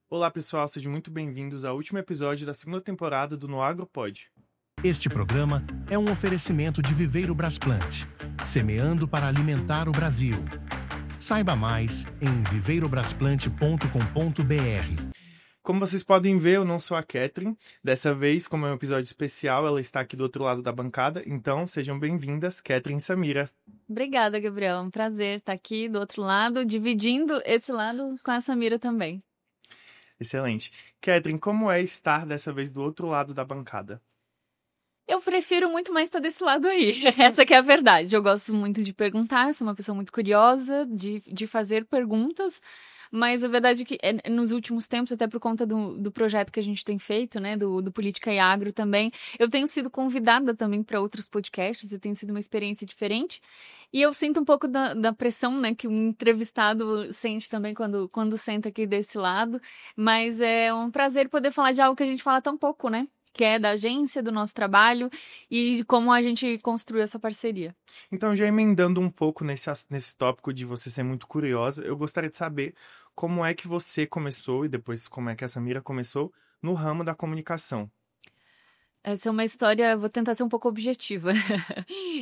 Olá pessoal, sejam muito bem-vindos ao último episódio da segunda temporada do No AgroPod. Este programa é um oferecimento de Viveiro Brasplante, semeando para alimentar o Brasil. Saiba mais em viveirobrasplante.com.br. Como vocês podem ver, eu não sou a Catherine. Dessa vez, como é um episódio especial, ela está aqui do outro lado da bancada. Então, sejam bem-vindas, Catherine e Samira. Obrigada, Gabriel. É um prazer estar aqui do outro lado, dividindo esse lado com a Samira também. Excelente. Catherine, como é estar dessa vez do outro lado da bancada? Eu prefiro muito mais estar desse lado aí. Essa que é a verdade. Eu gosto muito de perguntar, sou uma pessoa muito curiosa de fazer perguntas, mas a verdade é que nos últimos tempos, até por conta do projeto que a gente tem feito, né, do Política e Agro também, eu tenho sido convidada também para outros podcasts e tem sido uma experiência diferente. E eu sinto um pouco da pressão, né, que um entrevistado sente também quando senta aqui desse lado, mas é um prazer poder falar de algo que a gente fala tão pouco, né? Que é da agência, do nosso trabalho e de como a gente construiu essa parceria. Então, já emendando um pouco nesse tópico de você ser muito curiosa, eu gostaria de saber como é que você começou e depois como é que a Samira começou no ramo da comunicação. Essa é uma história, vou tentar ser um pouco objetiva.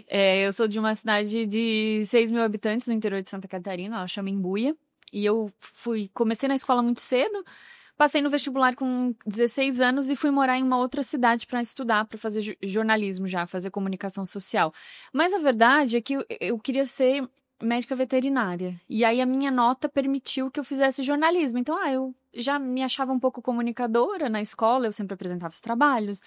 Eu sou de uma cidade de 6 mil habitantes no interior de Santa Catarina, ela chama Embuia, e eu comecei na escola muito cedo. Passei no vestibular com 16 anos e fui morar em uma outra cidade para estudar, para fazer jornalismo já, fazer comunicação social. Mas a verdade é que eu queria ser médica veterinária. E aí a minha nota permitiu que eu fizesse jornalismo. Então, eu já me achava um pouco comunicadora na escola, eu sempre apresentava os trabalhos.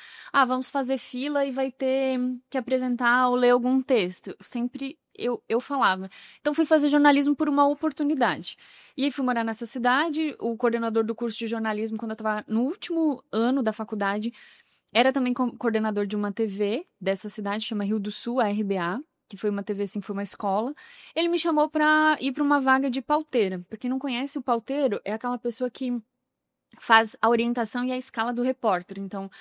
Vamos fazer fila e vai ter que apresentar ou ler algum texto. Sempre eu falava. Então, fui fazer jornalismo por uma oportunidade. E aí, fui morar nessa cidade. O coordenador do curso de jornalismo, quando eu estava no último ano da faculdade, era também coordenador de uma TV dessa cidade, chama Rio do Sul, a RBA, que foi uma TV, assim, foi uma escola. Ele me chamou para ir para uma vaga de pauteira. Pra quem não conhece, o pauteiro é aquela pessoa que faz a orientação e a escala do repórter. Então,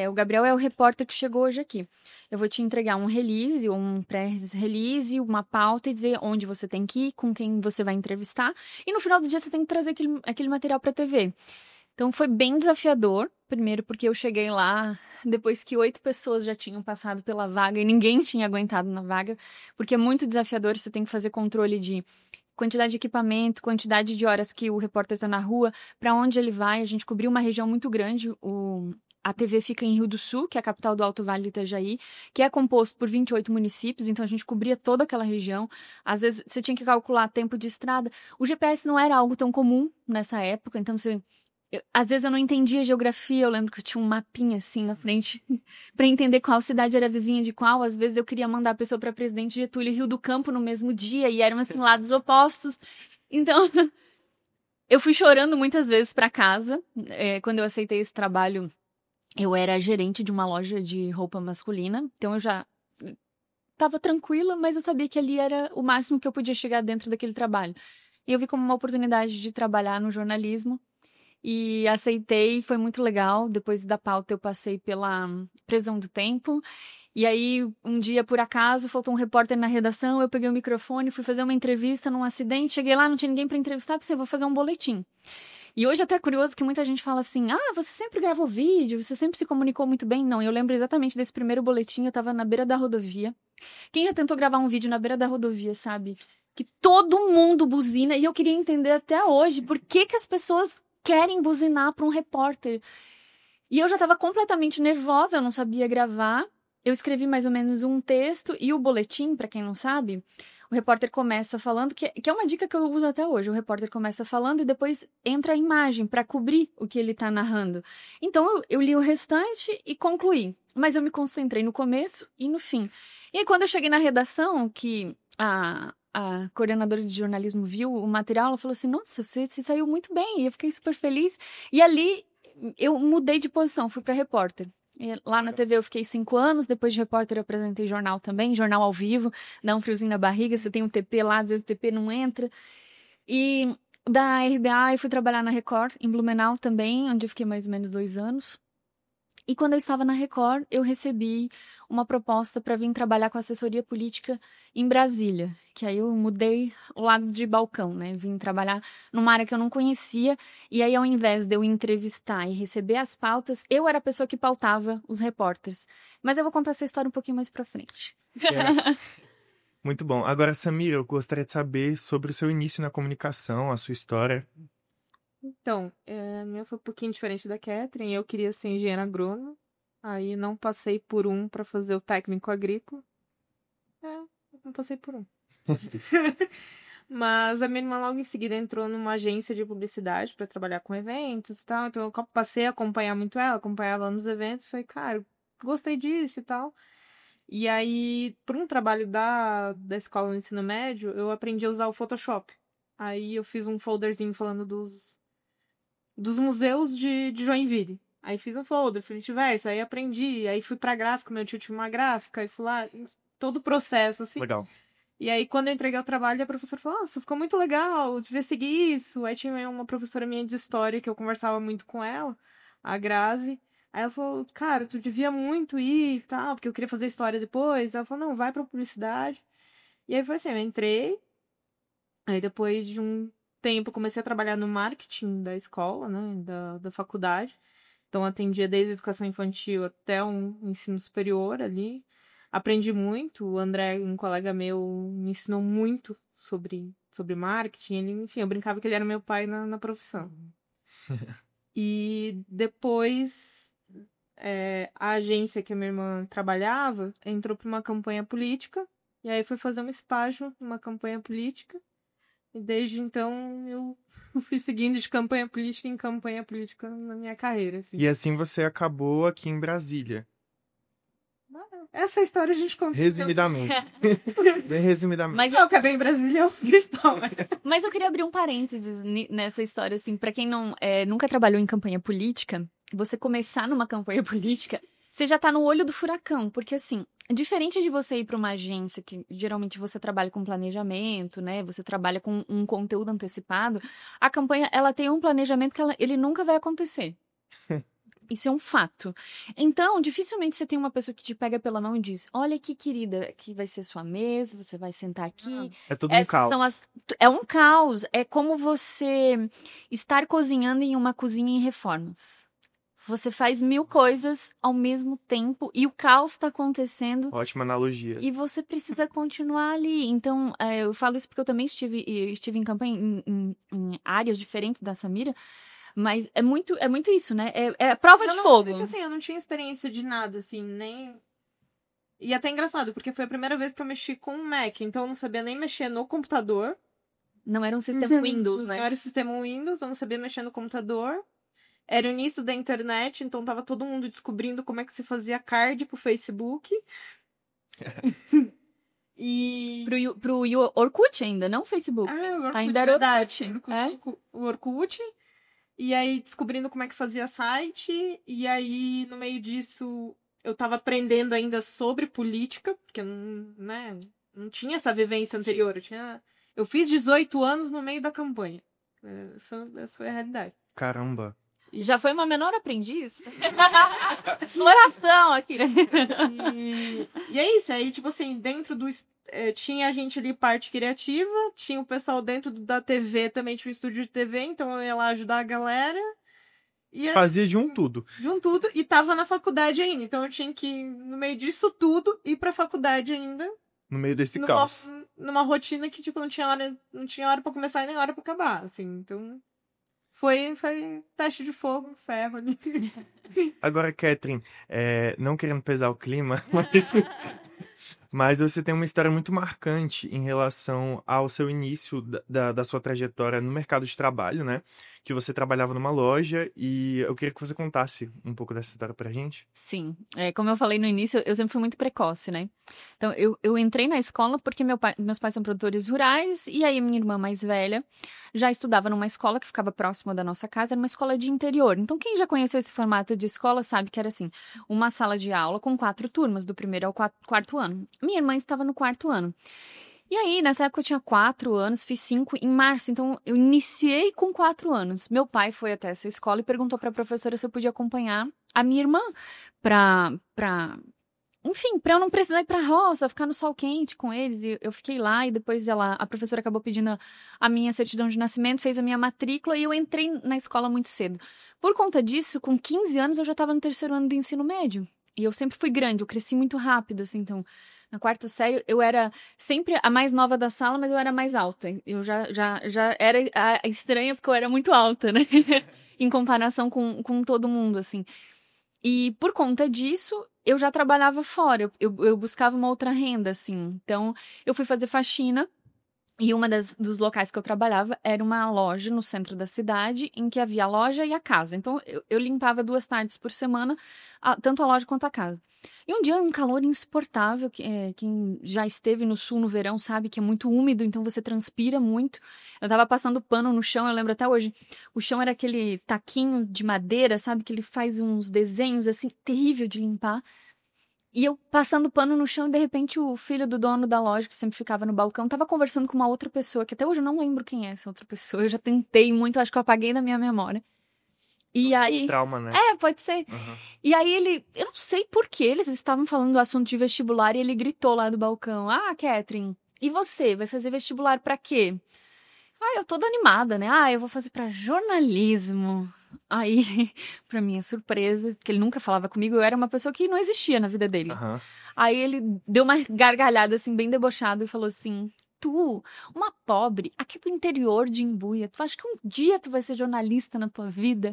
o Gabriel é o repórter que chegou hoje aqui. Eu vou te entregar um release, um pré-release, uma pauta e dizer onde você tem que ir, com quem você vai entrevistar. E no final do dia você tem que trazer aquele material para a TV. Então, foi bem desafiador. Primeiro porque eu cheguei lá depois que 8 pessoas já tinham passado pela vaga e ninguém tinha aguentado na vaga, porque é muito desafiador, você tem que fazer controle de quantidade de equipamento, quantidade de horas que o repórter está na rua, para onde ele vai. A gente cobriu uma região muito grande. A TV fica em Rio do Sul, que é a capital do Alto Vale do Itajaí, que é composto por 28 municípios, então a gente cobria toda aquela região. Às vezes você tinha que calcular tempo de estrada. O GPS não era algo tão comum nessa época, então às vezes eu não entendia geografia, eu lembro que eu tinha um mapinha assim na frente para entender qual cidade era vizinha de qual. Às vezes eu queria mandar a pessoa para Presidente Getúlio e Rio do Campo no mesmo dia e eram assim lados opostos. Então eu fui chorando muitas vezes para casa. Quando eu aceitei esse trabalho, eu era gerente de uma loja de roupa masculina, então eu já estava tranquila, mas eu sabia que ali era o máximo que eu podia chegar dentro daquele trabalho. E eu vi como uma oportunidade de trabalhar no jornalismo. E aceitei, foi muito legal. Depois da pauta eu passei pela previsão do tempo. E aí, um dia, por acaso, faltou um repórter na redação, eu peguei o microfone, fui fazer uma entrevista num acidente, cheguei lá, não tinha ninguém para entrevistar, pensei, vou fazer um boletim. E hoje até é curioso que muita gente fala assim, você sempre gravou vídeo, você sempre se comunicou muito bem. Não, eu lembro exatamente desse primeiro boletim, eu tava na beira da rodovia. Quem já tentou gravar um vídeo na beira da rodovia, sabe? Que todo mundo buzina, e eu queria entender até hoje por que as pessoas querem buzinar para um repórter. E eu já estava completamente nervosa, eu não sabia gravar. Eu escrevi mais ou menos um texto e o boletim, para quem não sabe, o repórter começa falando, que é uma dica que eu uso até hoje. O repórter começa falando e depois entra a imagem para cobrir o que ele está narrando. Então eu li o restante e concluí. Mas eu me concentrei no começo e no fim. E aí, quando eu cheguei na redação, que a coordenadora de jornalismo viu o material, ela falou assim, nossa, você saiu muito bem, e eu fiquei super feliz. E ali, eu mudei de posição, fui para repórter. E lá na TV eu fiquei 5 anos, depois de repórter eu apresentei jornal também, jornal ao vivo, dá um friozinho na barriga, você tem um TP lá, às vezes o TP não entra. E da RBA eu fui trabalhar na Record, em Blumenau também, onde eu fiquei mais ou menos 2 anos. E quando eu estava na Record, eu recebi uma proposta para vir trabalhar com assessoria política em Brasília. Que aí eu mudei o lado de balcão, né? Vim trabalhar numa área que eu não conhecia. E aí, ao invés de eu entrevistar e receber as pautas, eu era a pessoa que pautava os repórteres. Mas eu vou contar essa história um pouquinho mais pra frente. Muito bom. Agora, Samira, eu gostaria de saber sobre o seu início na comunicação, a sua história. Então, a minha foi um pouquinho diferente da Catherine. Eu queria ser engenheira agrônoma. Aí não passei por para fazer o técnico agrícola. Não passei por um. Mas a minha irmã logo em seguida entrou numa agência de publicidade para trabalhar com eventos e tal. Então eu passei a acompanhar muito ela, acompanhava ela nos eventos. Falei, cara, gostei disso e tal. E aí, por um trabalho da escola no ensino médio, eu aprendi a usar o Photoshop. Aí eu fiz um folderzinho falando dos museus de Joinville. Aí fiz um folder, frente e verso, aí aprendi, aí fui pra gráfica, meu tio tinha uma gráfica, aí fui lá, todo o processo, assim. Legal. E aí, quando eu entreguei o trabalho, a professora falou, nossa, ficou muito legal, devia seguir isso. Aí tinha uma professora minha de história, que eu conversava muito com ela, a Grazi. Aí ela falou, cara, tu devia muito ir e tal, porque eu queria fazer história depois. Ela falou, não, vai pra publicidade. E aí foi assim, eu entrei, aí depois de um tempo comecei a trabalhar no marketing da escola, né, da faculdade. Então atendia desde a educação infantil até um ensino superior ali. Aprendi muito, o André, um colega meu, me ensinou muito sobre marketing. Ele, enfim, eu brincava que ele era meu pai na profissão. E depois, a agência que a minha irmã trabalhava entrou para uma campanha política. E aí foi fazer um estágio numa campanha política. E desde então eu fui seguindo de campanha política em campanha política na minha carreira. Assim. E assim você acabou aqui em Brasília. Essa história a gente conta. Resumidamente. Bem resumidamente. Mas eu acabei em Brasília, é outra história. Mas eu queria abrir um parênteses nessa história, assim, pra quem nunca trabalhou em campanha política, você começar numa campanha política, você já tá no olho do furacão, porque assim, diferente de você ir pra uma agência que geralmente você trabalha com planejamento, né, você trabalha com um conteúdo antecipado, a campanha, ela tem um planejamento que ele nunca vai acontecer. Isso é um fato. Então, dificilmente você tem uma pessoa que te pega pela mão e diz, olha aqui, querida, aqui vai ser sua mesa, você vai sentar aqui. É tudo um caos. É um caos. É como você estar cozinhando em uma cozinha em reformas. Você faz 1000 coisas ao mesmo tempo e o caos está acontecendo. Ótima analogia. E você precisa continuar ali. Então, eu falo isso porque eu também estive em campanha em áreas diferentes da Samira. Mas é muito isso, né? É prova de fogo. É que, assim, eu não tinha experiência de nada, assim, nem... E até engraçado, porque foi a primeira vez que eu mexi com um Mac, então eu não sabia nem mexer no computador. Não era um sistema Windows, né? Não era o sistema Windows, eu não sabia mexer no computador. Era o início da internet, então tava todo mundo descobrindo como é que se fazia card pro Facebook. E... Pro Orkut ainda, não Facebook. O Orkut, ainda era verdade. Orkut. O Orkut. E aí, descobrindo como é que fazia site. E aí, no meio disso, eu tava aprendendo ainda sobre política. Porque não tinha essa vivência anterior. Eu fiz 18 anos no meio da campanha. Essa foi a realidade. Caramba. Já foi uma menor aprendiz? Exploração aqui. E é isso. Aí, tipo assim, dentro do... tinha a gente ali, parte criativa. Tinha o pessoal dentro da TV, também tinha o estúdio de TV. Então eu ia lá ajudar a galera. Fazia de um tudo. De um tudo. E tava na faculdade ainda. Então eu tinha que, no meio disso tudo, ir pra faculdade ainda. No meio desse caos. Numa rotina que, tipo, não tinha hora pra começar e nem hora pra acabar, assim. Então... Foi teste de fogo, ferro ali. Agora, Catherine, não querendo pesar o clima, mas você tem uma história muito marcante em relação ao seu início da sua trajetória no mercado de trabalho, né? Que você trabalhava numa loja e eu queria que você contasse um pouco dessa história pra gente. Sim, como eu falei no início, eu sempre fui muito precoce, né? Então, eu entrei na escola porque meus pais são produtores rurais e aí minha irmã mais velha já estudava numa escola que ficava próxima da nossa casa, era uma escola de interior. Então, quem já conheceu esse formato de escola sabe que era assim, uma sala de aula com 4 turmas, do primeiro ao quarto ano. Minha irmã estava no 4º ano. E aí, nessa época eu tinha 4 anos, fiz 5 em março, então eu iniciei com 4 anos. Meu pai foi até essa escola e perguntou para a professora se eu podia acompanhar a minha irmã enfim, pra eu não precisar ir pra roça, ficar no sol quente com eles. E eu fiquei lá e depois a professora acabou pedindo a minha certidão de nascimento, fez a minha matrícula e eu entrei na escola muito cedo. Por conta disso, com 15 anos eu já estava no 3º ano do ensino médio. E eu sempre fui grande, eu cresci muito rápido, assim, então... Na 4ª série, eu era sempre a mais nova da sala, mas eu era mais alta. Eu já era a estranha porque eu era muito alta, né? Em comparação com todo mundo, assim. E por conta disso, eu já trabalhava fora. Eu buscava uma outra renda, assim. Então, eu fui fazer faxina. E dos locais que eu trabalhava era uma loja no centro da cidade, em que havia a loja e a casa. Então, eu limpava 2 tardes por semana, tanto a loja quanto a casa. E um dia, um calor insuportável, quem já esteve no sul no verão sabe que é muito úmido, então você transpira muito. Eu tava passando pano no chão, eu lembro até hoje. O chão era aquele taquinho de madeira, sabe? Que ele faz uns desenhos, assim, terrível de limpar. E eu passando pano no chão e de repente o filho do dono da loja, que sempre ficava no balcão, tava conversando com uma outra pessoa, que até hoje eu não lembro quem é essa outra pessoa. Eu já tentei muito, acho que eu apaguei da minha memória. E aí... Trauma, né? Pode ser. Uhum. E aí eu não sei por que eles estavam falando do assunto de vestibular e ele gritou lá do balcão: "Ah, Catherine, e você? Vai fazer vestibular pra quê?" Eu toda animada, né? Eu vou fazer pra jornalismo. Aí, pra minha surpresa, que ele nunca falava comigo, eu era uma pessoa que não existia na vida dele. Uhum. Aí ele deu uma gargalhada, assim, bem debochado e falou assim: "Tu, uma pobre, aqui do interior de Imbuia, tu acha que um dia tu vai ser jornalista na tua vida?"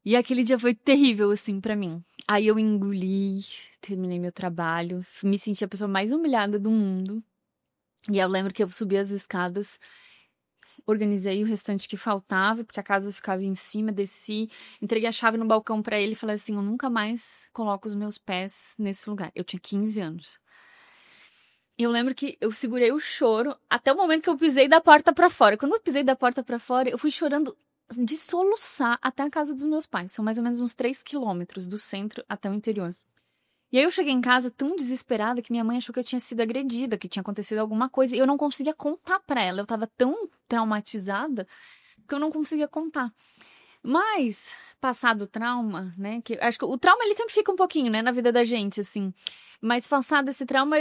E aquele dia foi terrível, assim, pra mim. Aí eu engoli, terminei meu trabalho, me senti a pessoa mais humilhada do mundo. E eu lembro que eu subi as escadas, organizei o restante que faltava, porque a casa ficava em cima, desci, entreguei a chave no balcão pra ele e falei assim: "Eu nunca mais coloco os meus pés nesse lugar." Eu tinha 15 anos. E eu lembro que eu segurei o choro até o momento que eu pisei da porta pra fora. Quando eu pisei da porta pra fora, eu fui chorando de soluçar até a casa dos meus pais. São mais ou menos uns 3 quilômetros do centro até o interior. E aí eu cheguei em casa tão desesperada que minha mãe achou que eu tinha sido agredida, que tinha acontecido alguma coisa. E eu não conseguia contar pra ela. Eu tava tão traumatizada que eu não conseguia contar. Mas, passado o trauma, né? Que acho que o trauma ele sempre fica um pouquinho, né, na vida da gente, assim. Mas passado esse trauma,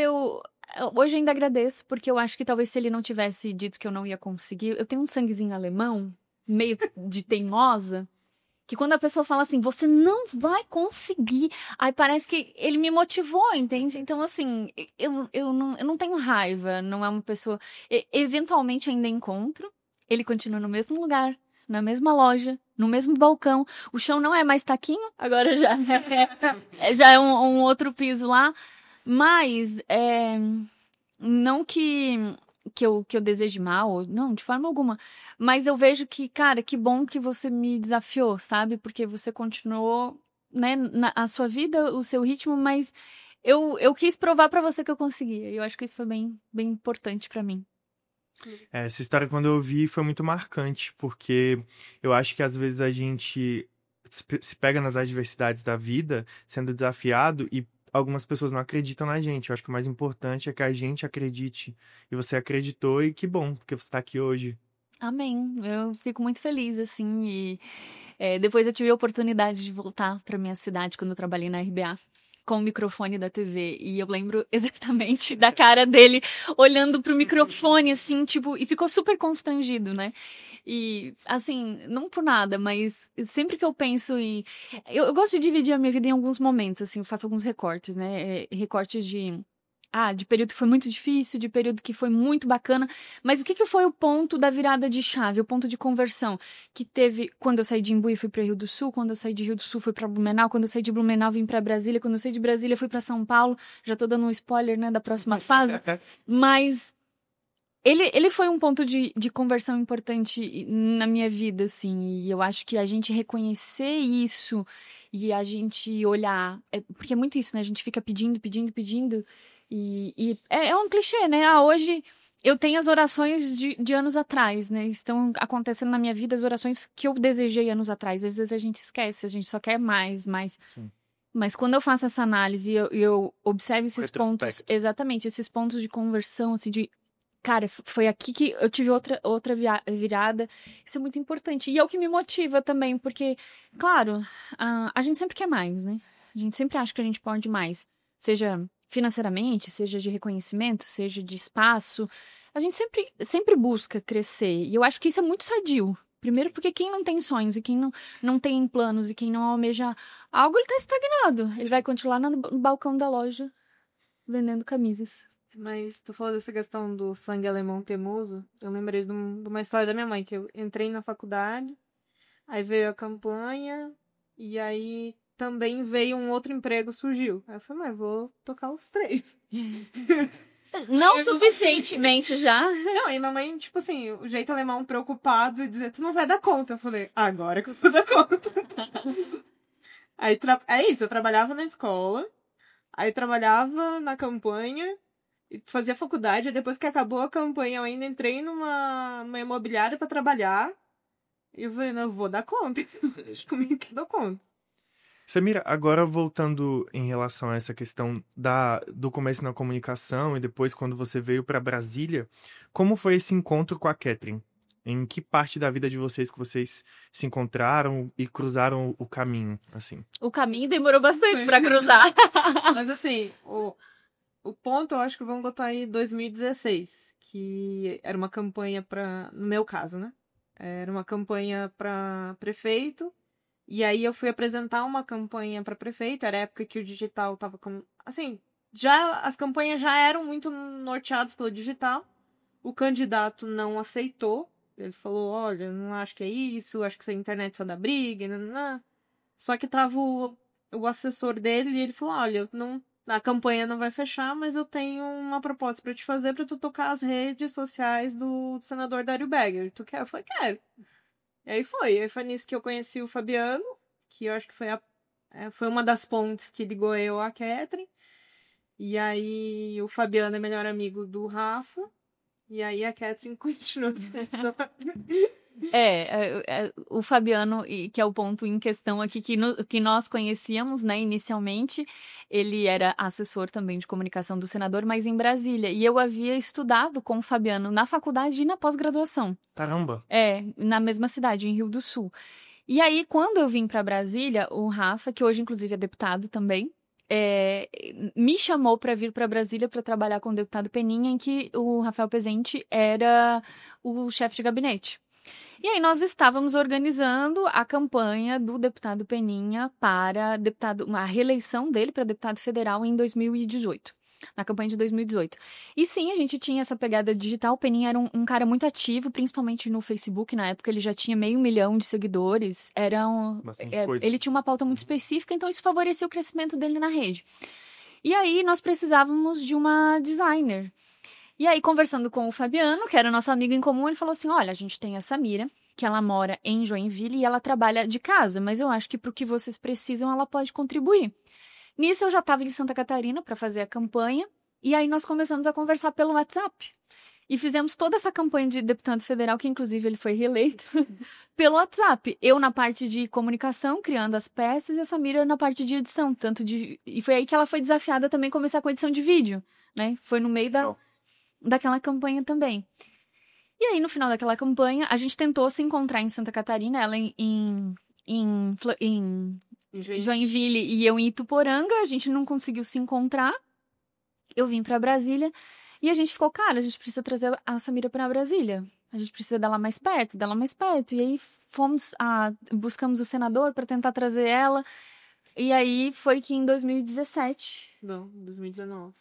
hoje ainda agradeço, porque eu acho que talvez se ele não tivesse dito que eu não ia conseguir. Eu tenho um sanguezinho alemão, meio de teimosa, que quando a pessoa fala assim, você não vai conseguir, aí parece que ele me motivou, entende? Então, assim, eu não tenho raiva, não é uma pessoa... Eventualmente ainda encontro, ele continua no mesmo lugar, na mesma loja, no mesmo balcão. O chão não é mais taquinho, agora já é um outro piso lá. Mas, não que eu deseje mal, não, de forma alguma. Mas eu vejo que, cara, que bom que você me desafiou, sabe? Porque você continuou, né, a sua vida, o seu ritmo, mas eu quis provar pra você que eu conseguia. E eu acho que isso foi bem, bem importante pra mim. Essa história, quando eu vi, foi muito marcante, porque eu acho que às vezes a gente se pega nas adversidades da vida, sendo desafiado, e algumas pessoas não acreditam na gente. Eu acho que o mais importante é que a gente acredite. E você acreditou, e que bom, porque você tá aqui hoje. Amém. Eu fico muito feliz, assim, e depois eu tive a oportunidade de voltar pra minha cidade quando eu trabalhei na RBA. Com o microfone da TV, e eu lembro exatamente da cara dele olhando pro microfone, assim, tipo, e ficou super constrangido, né? E, assim, não por nada, mas sempre que eu penso em... Eu gosto de dividir a minha vida em alguns momentos, assim, eu faço alguns recortes, né? Recortes de período que foi muito difícil, de período que foi muito bacana, mas o que foi o ponto da virada de chave, o ponto de conversão que teve quando eu saí de Imbuí e fui para Rio do Sul, quando eu saí de Rio do Sul fui para Blumenau, quando eu saí de Blumenau vim para Brasília, quando eu saí de Brasília fui para São Paulo, já tô dando um spoiler, né, da próxima fase, mas ele foi um ponto de conversão importante na minha vida, assim, e eu acho que a gente reconhecer isso e a gente olhar, porque é muito isso, né, a gente fica pedindo, e é um clichê, né? Hoje eu tenho as orações de anos atrás, né? Estão acontecendo na minha vida as orações que eu desejei anos atrás. Às vezes a gente esquece, a gente só quer mais. Sim. Mas quando eu faço essa análise e eu observo esses pontos, exatamente, esses pontos de conversão, assim, de cara, foi aqui que eu tive outra virada. Isso é muito importante. E é o que me motiva também, porque, claro, a gente sempre quer mais, né? A gente sempre acha que a gente pode mais. Seja financeiramente, seja de reconhecimento, seja de espaço. A gente sempre busca crescer. E eu acho que isso é muito sadio. Primeiro porque quem não tem sonhos e quem não tem planos e quem não almeja algo, ele tá estagnado. Ele vai continuar no balcão da loja vendendo camisas. Mas tu falou dessa questão do sangue alemão teimoso. Eu lembrei de uma história da minha mãe, que eu entrei na faculdade, aí veio a campanha, e aí também veio um outro emprego, surgiu. Aí eu falei, mas vou tocar os 3. Não suficientemente já. Não, e minha mãe, tipo assim, o jeito alemão preocupado e dizer, tu não vai dar conta. Eu falei, agora que eu vou dar conta. Aí, é isso, eu trabalhava na escola, aí trabalhava na campanha, e fazia faculdade, e depois que acabou a campanha, eu ainda entrei numa imobiliária pra trabalhar, e eu falei, não, eu vou dar conta. Acho comigo que eu dou conta. Samira, agora voltando em relação a essa questão do começo na comunicação e depois quando você veio para Brasília, como foi esse encontro com a Catherine? Em que parte da vida de vocês que vocês se encontraram e cruzaram o caminho, assim? O caminho demorou bastante para cruzar. Mas assim, o ponto eu acho que vamos botar aí 2016, que era uma campanha no meu caso, né? Era uma campanha para prefeito. E aí eu fui apresentar uma campanha para prefeito, era a época que o digital tava com... Assim, as campanhas já eram muito norteadas pelo digital. O candidato não aceitou. Ele falou, olha, não acho que é isso, acho que a internet só dá briga, nananã. Só que tava o assessor dele e ele falou, olha, a campanha não vai fechar, mas eu tenho uma proposta para te fazer para tu tocar as redes sociais do senador Dário Begger. Tu quer? Eu falei, quero. E aí foi nisso que eu conheci o Fabiano, que eu acho que foi uma das pontes que ligou eu à Catherine. E aí o Fabiano é melhor amigo do Rafa, e aí a Catherine continua essa história. O Fabiano, que é o ponto em questão aqui, que nós conhecíamos, né, inicialmente, ele era assessor também de comunicação do senador, mas em Brasília. E eu havia estudado com o Fabiano na faculdade e na pós-graduação. Caramba! Na mesma cidade, em Rio do Sul. E aí, quando eu vim para Brasília, o Rafa, que hoje inclusive é deputado também, me chamou para vir para Brasília para trabalhar com o deputado Peninha, em que o Rafael Pezente era o chefe de gabinete. E aí nós estávamos organizando a campanha do deputado Peninha para a reeleição dele para deputado federal em 2018, na campanha de 2018. E sim, a gente tinha essa pegada digital. O Peninha era um cara muito ativo, principalmente no Facebook. Na época ele já tinha 500 mil de seguidores. Ele tinha uma pauta muito específica, então isso favorecia o crescimento dele na rede. E aí nós precisávamos de uma designer. E aí, conversando com o Fabiano, que era nosso amigo em comum, ele falou assim, olha, a gente tem a Samira, que ela mora em Joinville e ela trabalha de casa, mas eu acho que pro que vocês precisam, ela pode contribuir. Nisso, eu já estava em Santa Catarina para fazer a campanha, e aí nós começamos a conversar pelo WhatsApp. E fizemos toda essa campanha de deputado federal, que inclusive ele foi reeleito, pelo WhatsApp. Eu na parte de comunicação, criando as peças, e a Samira na parte de edição. E foi aí que ela foi desafiada também a começar com a edição de vídeo, né? Foi no meio daquela campanha também. E aí, no final daquela campanha, a gente tentou se encontrar em Santa Catarina, ela em Joinville e eu em Ituporanga. A gente não conseguiu se encontrar. Eu vim pra Brasília e a gente ficou, cara, a gente precisa trazer a Samira pra Brasília. A gente precisa dela mais perto. E aí buscamos o senador para tentar trazer ela. E aí foi que em 2017... Não, 2019.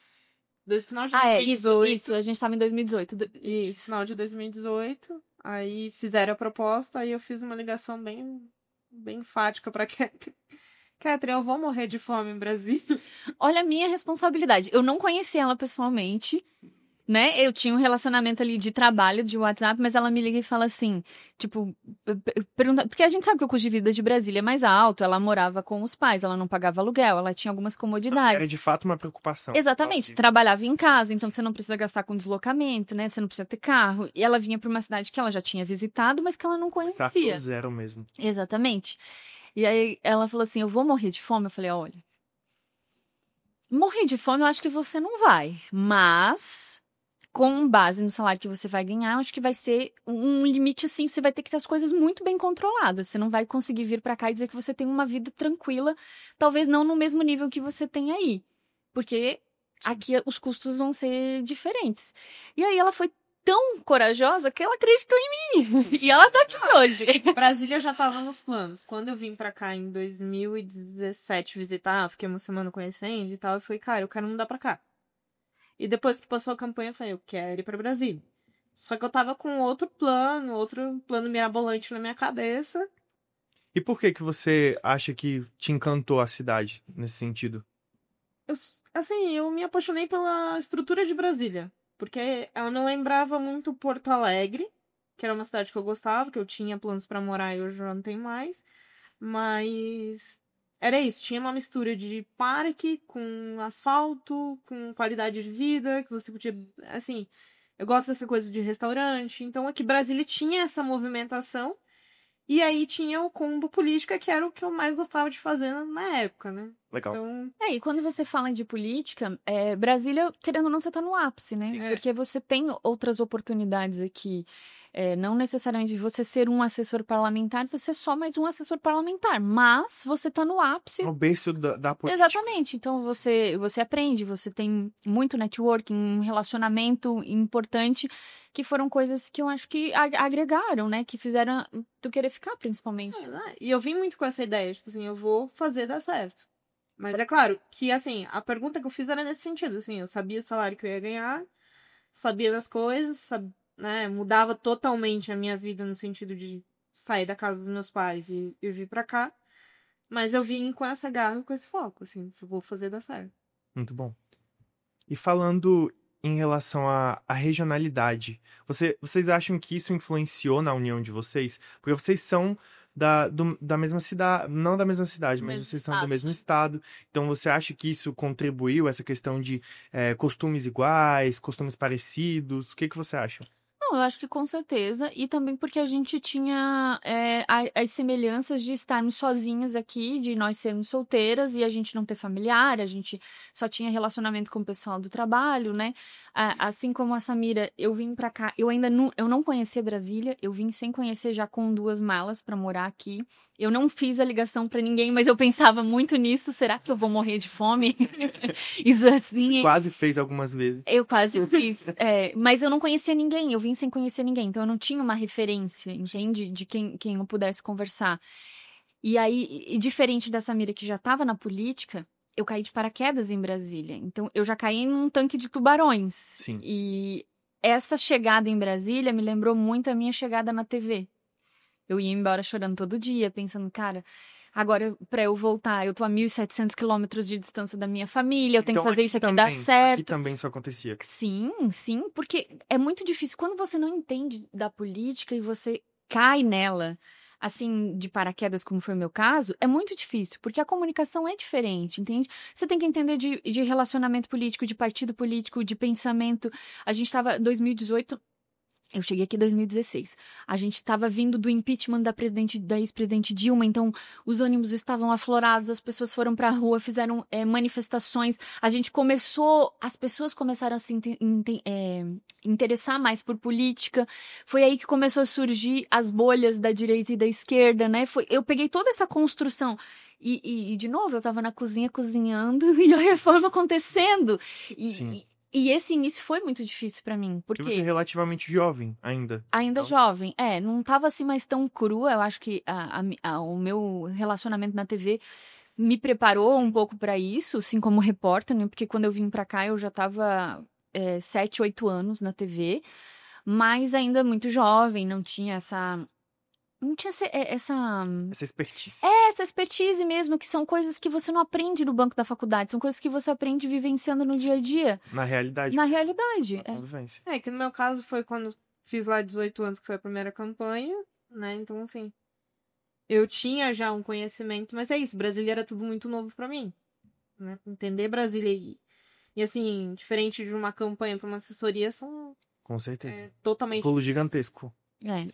Final de 2018. Isso, a gente tava em 2018. Isso, final de 2018. Aí fizeram a proposta, aí eu fiz uma ligação bem enfática pra Catherine. Catherine, eu vou morrer de fome em Brasília. Olha a minha responsabilidade. Eu não conheci ela pessoalmente, né? Eu tinha um relacionamento ali de trabalho, de WhatsApp, mas ela me liga e fala assim, tipo, pergunta, porque a gente sabe que o custo de vida de Brasília é mais alto, ela morava com os pais, ela não pagava aluguel, ela tinha algumas comodidades. Era de fato uma preocupação. Exatamente, trabalhava em casa, então você não precisa gastar com deslocamento, né? Você não precisa ter carro. E ela vinha para uma cidade que ela já tinha visitado, mas que ela não conhecia. Startou zero mesmo. Exatamente. E aí ela falou assim, eu vou morrer de fome? Eu falei, olha, morrer de fome eu acho que você não vai, mas com base no salário que você vai ganhar, eu acho que vai ser um limite assim, você vai ter que ter as coisas muito bem controladas. Você não vai conseguir vir pra cá e dizer que você tem uma vida tranquila, talvez não no mesmo nível que você tem aí. Porque aqui os custos vão ser diferentes. E aí ela foi tão corajosa que ela acreditou em mim. E ela tá aqui hoje. Brasília já tava nos planos. Quando eu vim pra cá em 2017 visitar, fiquei uma semana conhecendo e tal, eu falei, cara, eu quero mudar pra cá. E depois que passou a campanha, eu falei, eu quero ir pra Brasília. Só que eu tava com outro plano mirabolante na minha cabeça. E por que que você acha que te encantou a cidade nesse sentido? Eu me apaixonei pela estrutura de Brasília. Porque eu não lembrava muito Porto Alegre, que era uma cidade que eu gostava, que eu tinha planos pra morar e hoje já não tenho mais. Mas era isso, tinha uma mistura de parque com asfalto, com qualidade de vida, que você podia, assim, eu gosto dessa coisa de restaurante. Então aqui Brasília tinha essa movimentação. E aí tinha o combo política, que era o que eu mais gostava de fazer na época, né? Legal. Então, E quando você fala de política, Brasília, querendo ou não, você tá no ápice, né? Sim. Porque você tem outras oportunidades aqui. Não necessariamente você ser um assessor parlamentar, você é só mais um assessor parlamentar. Mas você tá no ápice. No berço da política. Exatamente. Então você aprende, você tem muito networking, um relacionamento importante, que foram coisas que eu acho que agregaram, né? Que fizeram tu querer ficar, principalmente. e eu vim muito com essa ideia, tipo assim, eu vou fazer dar certo. Mas é claro que, assim, a pergunta que eu fiz era nesse sentido, assim, eu sabia o salário que eu ia ganhar, sabia das coisas, né, mudava totalmente a minha vida no sentido de sair da casa dos meus pais e vir pra cá, mas eu vim com essa garra, com esse foco, assim, eu vou fazer dar certo. Muito bom. E falando em relação à regionalidade, vocês acham que isso influenciou na união de vocês? Porque vocês são da mesma cidade, não da mesma cidade, mas Mesmo vocês são do estado, mesmo né? estado. Então você acha que isso contribuiu, essa questão de costumes iguais, costumes parecidos? O que você acha? Não, eu acho que com certeza. E também porque a gente tinha as semelhanças de estarmos sozinhas aqui, de nós sermos solteiras e a gente não ter familiar, a gente só tinha relacionamento com o pessoal do trabalho, né? Assim como a Samira, eu vim pra cá, eu ainda não conhecia Brasília, eu vim sem conhecer já com 2 malas pra morar aqui. Eu não fiz a ligação pra ninguém, mas eu pensava muito nisso. Será que eu vou morrer de fome? Isso assim. Quase fez algumas vezes. Eu quase fiz. Mas eu não conhecia ninguém, eu vim sem conhecer ninguém. Então eu não tinha uma referência, entende? De quem eu pudesse conversar. E aí, diferente da Samira que já estava na política, eu caí de paraquedas em Brasília. Então eu já caí num tanque de tubarões. Sim. E essa chegada em Brasília me lembrou muito a minha chegada na TV. Eu ia embora chorando todo dia, pensando, cara, agora pra eu voltar, eu tô a 1.700 quilômetros de distância da minha família, eu tenho Então, que fazer aqui isso aqui também, dar certo. Aqui também isso acontecia. Sim, sim, porque é muito difícil. Quando você não entende da política e você cai nela, assim, de paraquedas, como foi o meu caso, é muito difícil, porque a comunicação é diferente, entende? Você tem que entender de relacionamento político, de partido político, de pensamento. A gente tava, 2018... Eu cheguei aqui em 2016. A gente estava vindo do impeachment da ex-presidente Dilma, então os ônibus estavam aflorados, as pessoas foram para a rua, fizeram manifestações. As pessoas começaram a se interessar mais por política. Foi aí que começou a surgir as bolhas da direita e da esquerda, né? Eu peguei toda essa construção. E de novo, eu estava na cozinha cozinhando e a reforma acontecendo. Sim. E esse início foi muito difícil pra mim, porque... E você é relativamente jovem ainda. Ainda Então, jovem, não tava assim mais tão crua, eu acho que o meu relacionamento na TV me preparou um pouco pra isso, assim como repórter, né? Porque quando eu vim pra cá eu já tava 7, 8 anos na TV, mas ainda muito jovem, não tinha essa... Não tinha essa expertise. essa expertise mesmo, que são coisas que você não aprende no banco da faculdade, são coisas que você aprende vivenciando no dia a dia. Na realidade. Na realidade. Na convivência. Que no meu caso foi quando fiz lá 18 anos, que foi a primeira campanha, né? Então, assim, eu tinha já um conhecimento, mas é isso, Brasília era tudo muito novo pra mim, né? Entender Brasília e assim, diferente de uma campanha pra uma assessoria, são Com certeza. totalmente... Pulo gigantesco.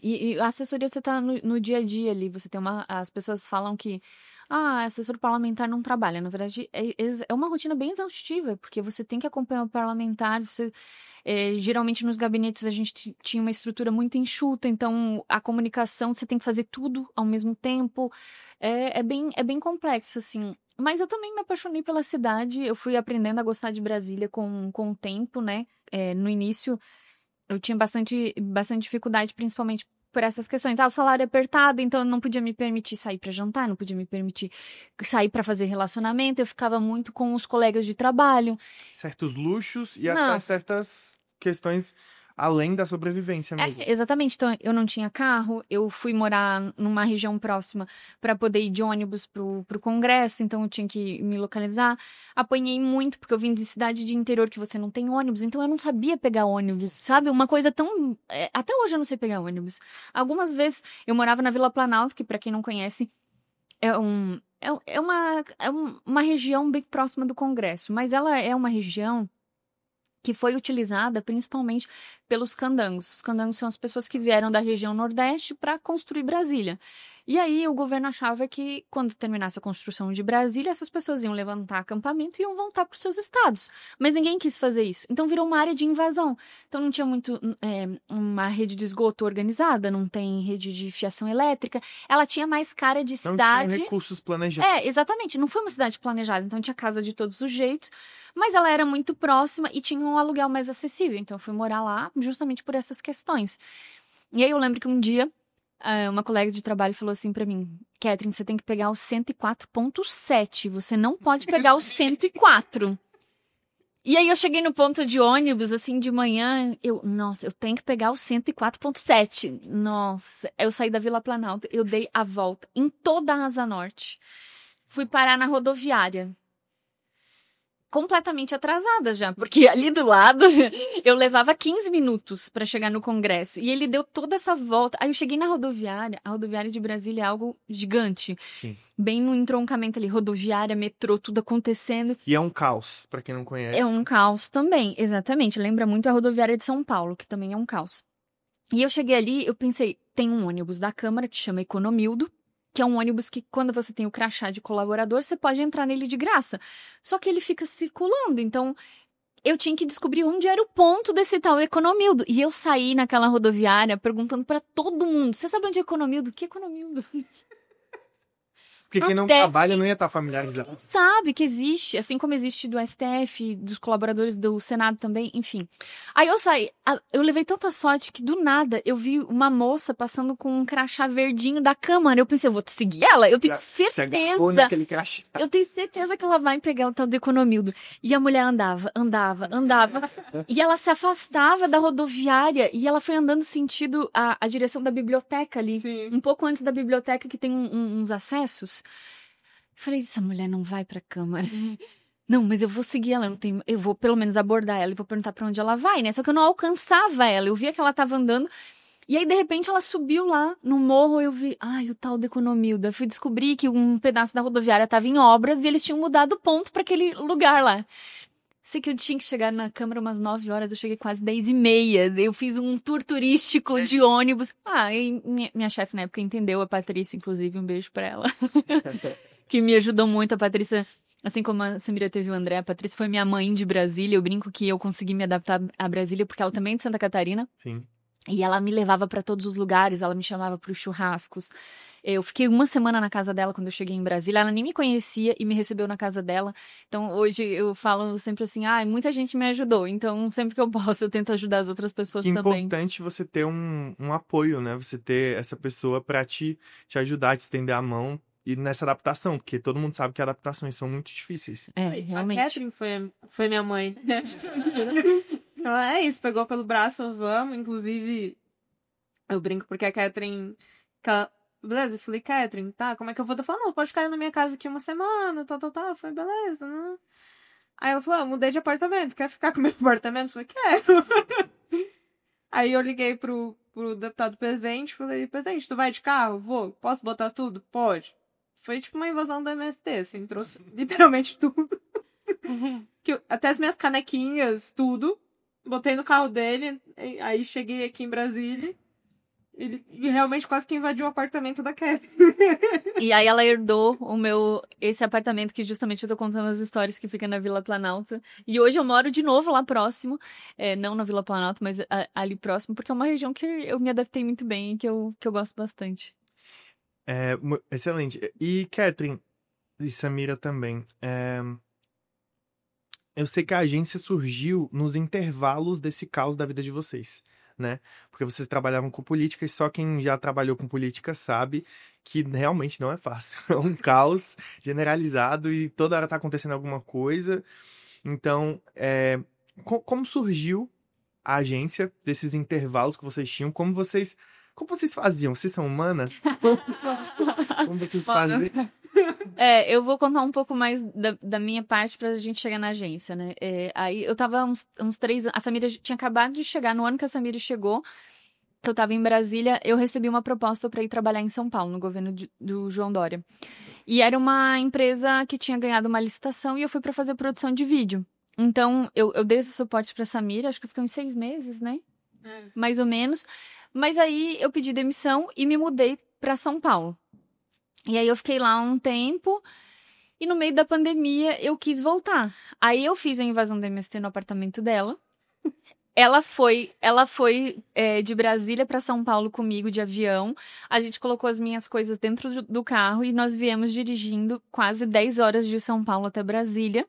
E a assessoria você tá no dia a dia ali, você tem as pessoas falam que assessor parlamentar não trabalha. Na verdade, é uma rotina bem exaustiva, porque você tem que acompanhar o parlamentar, geralmente nos gabinetes a gente tinha uma estrutura muito enxuta, então a comunicação você tem que fazer tudo ao mesmo tempo, é bem complexo, assim. Mas eu também me apaixonei pela cidade, eu fui aprendendo a gostar de Brasília com o tempo, né? No início eu tinha bastante dificuldade, principalmente por essas questões. O salário é apertado, então eu não podia me permitir sair para jantar, não podia me permitir sair para fazer relacionamento, eu ficava muito com os colegas de trabalho. Certos luxos e até certas questões além da sobrevivência mesmo. Exatamente. Então, eu não tinha carro, eu fui morar numa região próxima para poder ir de ônibus pro Congresso, então eu tinha que me localizar. Apanhei muito, porque eu vim de cidade de interior que você não tem ônibus, então eu não sabia pegar ônibus, sabe? Uma coisa tão... até hoje eu não sei pegar ônibus. Algumas vezes eu morava na Vila Planalto, que para quem não conhece, é uma região bem próxima do Congresso, mas ela é uma região que foi utilizada principalmente pelos candangos. Os candangos são as pessoas que vieram da região Nordeste para construir Brasília. E aí o governo achava que, quando terminasse a construção de Brasília, essas pessoas iam levantar acampamento e iam voltar para os seus estados. Mas ninguém quis fazer isso. Então virou uma área de invasão. Então não tinha muito uma rede de esgoto organizada, não tem rede de fiação elétrica. Ela tinha mais cara de cidade... Não tinha recursos planejados. Exatamente. Não foi uma cidade planejada. Então tinha casa de todos os jeitos. Mas ela era muito próxima e tinha um aluguel mais acessível. Então eu fui morar lá justamente por essas questões. E aí eu lembro que um dia uma colega de trabalho falou assim pra mim: Catherine, você tem que pegar o 104.7, você não pode pegar o 104. E aí eu cheguei no ponto de ônibus, assim, de manhã, eu tenho que pegar o 104.7. Nossa, eu saí da Vila Planalto, eu dei a volta em toda a Asa Norte. Fui parar na rodoviária. Completamente atrasada já, porque ali do lado eu levava 15 minutos para chegar no Congresso e ele deu toda essa volta. Aí eu cheguei na rodoviária, a rodoviária de Brasília é algo gigante. Sim. Bem no entroncamento ali, rodoviária, metrô, tudo acontecendo. E é um caos, para quem não conhece. É um caos também, exatamente. Lembra muito a rodoviária de São Paulo, que também é um caos. E eu cheguei ali, eu pensei, tem um ônibus da Câmara que chama Economildo, que é um ônibus que, quando você tem o crachá de colaborador, você pode entrar nele de graça. Só que ele fica circulando, então eu tinha que descobrir onde era o ponto desse tal Economildo. E eu saí naquela rodoviária perguntando pra todo mundo: você sabe onde é Economildo? Que Economildo? Porque quem não trabalha não ia estar familiarizado. Sabe que existe, assim como existe do STF, dos colaboradores do Senado também, enfim. Aí eu saí, eu levei tanta sorte que do nada eu vi uma moça passando com um crachá verdinho da Câmara. Eu pensei, eu vou seguir ela? Eu tenho certeza. Naquele crachá. Eu tenho certeza que ela vai pegar o tal do Economildo. E a mulher andava. E ela se afastava da rodoviária e ela foi andando sentido a direção da biblioteca ali. Sim. Um pouco antes da biblioteca, que tem uns acessos. Eu falei, essa mulher não vai pra Câmara. Não, mas eu vou seguir ela, eu vou pelo menos abordar ela e vou perguntar pra onde ela vai, né? Só que eu não alcançava ela, eu via que ela tava andando, e aí de repente ela subiu lá no morro, eu vi, o tal do Economildo. Eu fui descobrir que um pedaço da rodoviária tava em obras e eles tinham mudado o ponto pra aquele lugar lá. Sei que eu tinha que chegar na Câmara umas 9 horas, eu cheguei quase 10h30. Eu fiz um tour turístico de ônibus. E minha chefe na época entendeu, a Patrícia, inclusive, um beijo pra ela. Que me ajudou muito, a Patrícia, assim como a Samira teve o André, a Patrícia foi minha mãe de Brasília. Eu brinco que eu consegui me adaptar a Brasília porque ela também é de Santa Catarina. Sim. E ela me levava para todos os lugares, ela me chamava para os churrascos. Eu fiquei uma semana na casa dela quando eu cheguei em Brasília. Ela nem me conhecia e me recebeu na casa dela. Então hoje eu falo sempre assim, muita gente me ajudou. Então sempre que eu posso eu tento ajudar as outras pessoas também. É importante você ter um apoio, né? Você ter essa pessoa para te ajudar, te estender a mão. E nessa adaptação, porque todo mundo sabe que adaptações são muito difíceis. Realmente. A Catherine foi minha mãe. Ela pegou pelo braço, falou, vamos. Inclusive, eu brinco porque a Catherine... Beleza, eu falei, Catherine, tá, como é que eu vou? Ela falou, não, pode ficar na minha casa aqui uma semana, tal. Eu falei, beleza, né? Aí ela falou, mudei de apartamento, quer ficar com o meu apartamento? Eu falei, quero. Aí eu liguei pro deputado Presente, falei, Presente, tu vai de carro? Vou. Posso botar tudo? Pode. Foi tipo uma invasão do MST, assim, trouxe literalmente tudo. Até as minhas canequinhas, tudo. Botei no carro dele, aí cheguei aqui em Brasília. Ele realmente quase que invadiu o apartamento da Kevin. E aí ela herdou esse apartamento que justamente eu tô contando as histórias, que fica na Vila Planalto. E hoje eu moro de novo lá próximo. Não na Vila Planalto, mas ali próximo, porque é uma região que eu me adaptei muito bem e que eu gosto bastante. Excelente. E Catherine e Samira também. Eu sei que a agência surgiu nos intervalos desse caos da vida de vocês, né? Porque vocês trabalhavam com política e só quem já trabalhou com política sabe que realmente não é fácil. É um caos generalizado e toda hora tá acontecendo alguma coisa. Então, como surgiu a agência desses intervalos que vocês tinham? Como vocês faziam? Vocês são humanas? Como vocês fazem? Eu vou contar um pouco mais da minha parte pra gente chegar na agência, né? Aí eu tava uns 3 anos. A Samira tinha acabado de chegar. No ano que a Samira chegou, que eu tava em Brasília, eu recebi uma proposta pra ir trabalhar em São Paulo, no governo do João Dória. E era uma empresa que tinha ganhado uma licitação e eu fui pra fazer produção de vídeo. Então, eu dei esse suporte pra Samira, acho que ficou uns 6 meses, né? Mais ou menos. Mas aí eu pedi demissão e me mudei pra São Paulo. E aí eu fiquei lá um tempo e no meio da pandemia eu quis voltar. Aí eu fiz a invasão do MST no apartamento dela. Ela foi de Brasília para São Paulo comigo de avião. A gente colocou as minhas coisas dentro do carro e nós viemos dirigindo quase 10 horas de São Paulo até Brasília.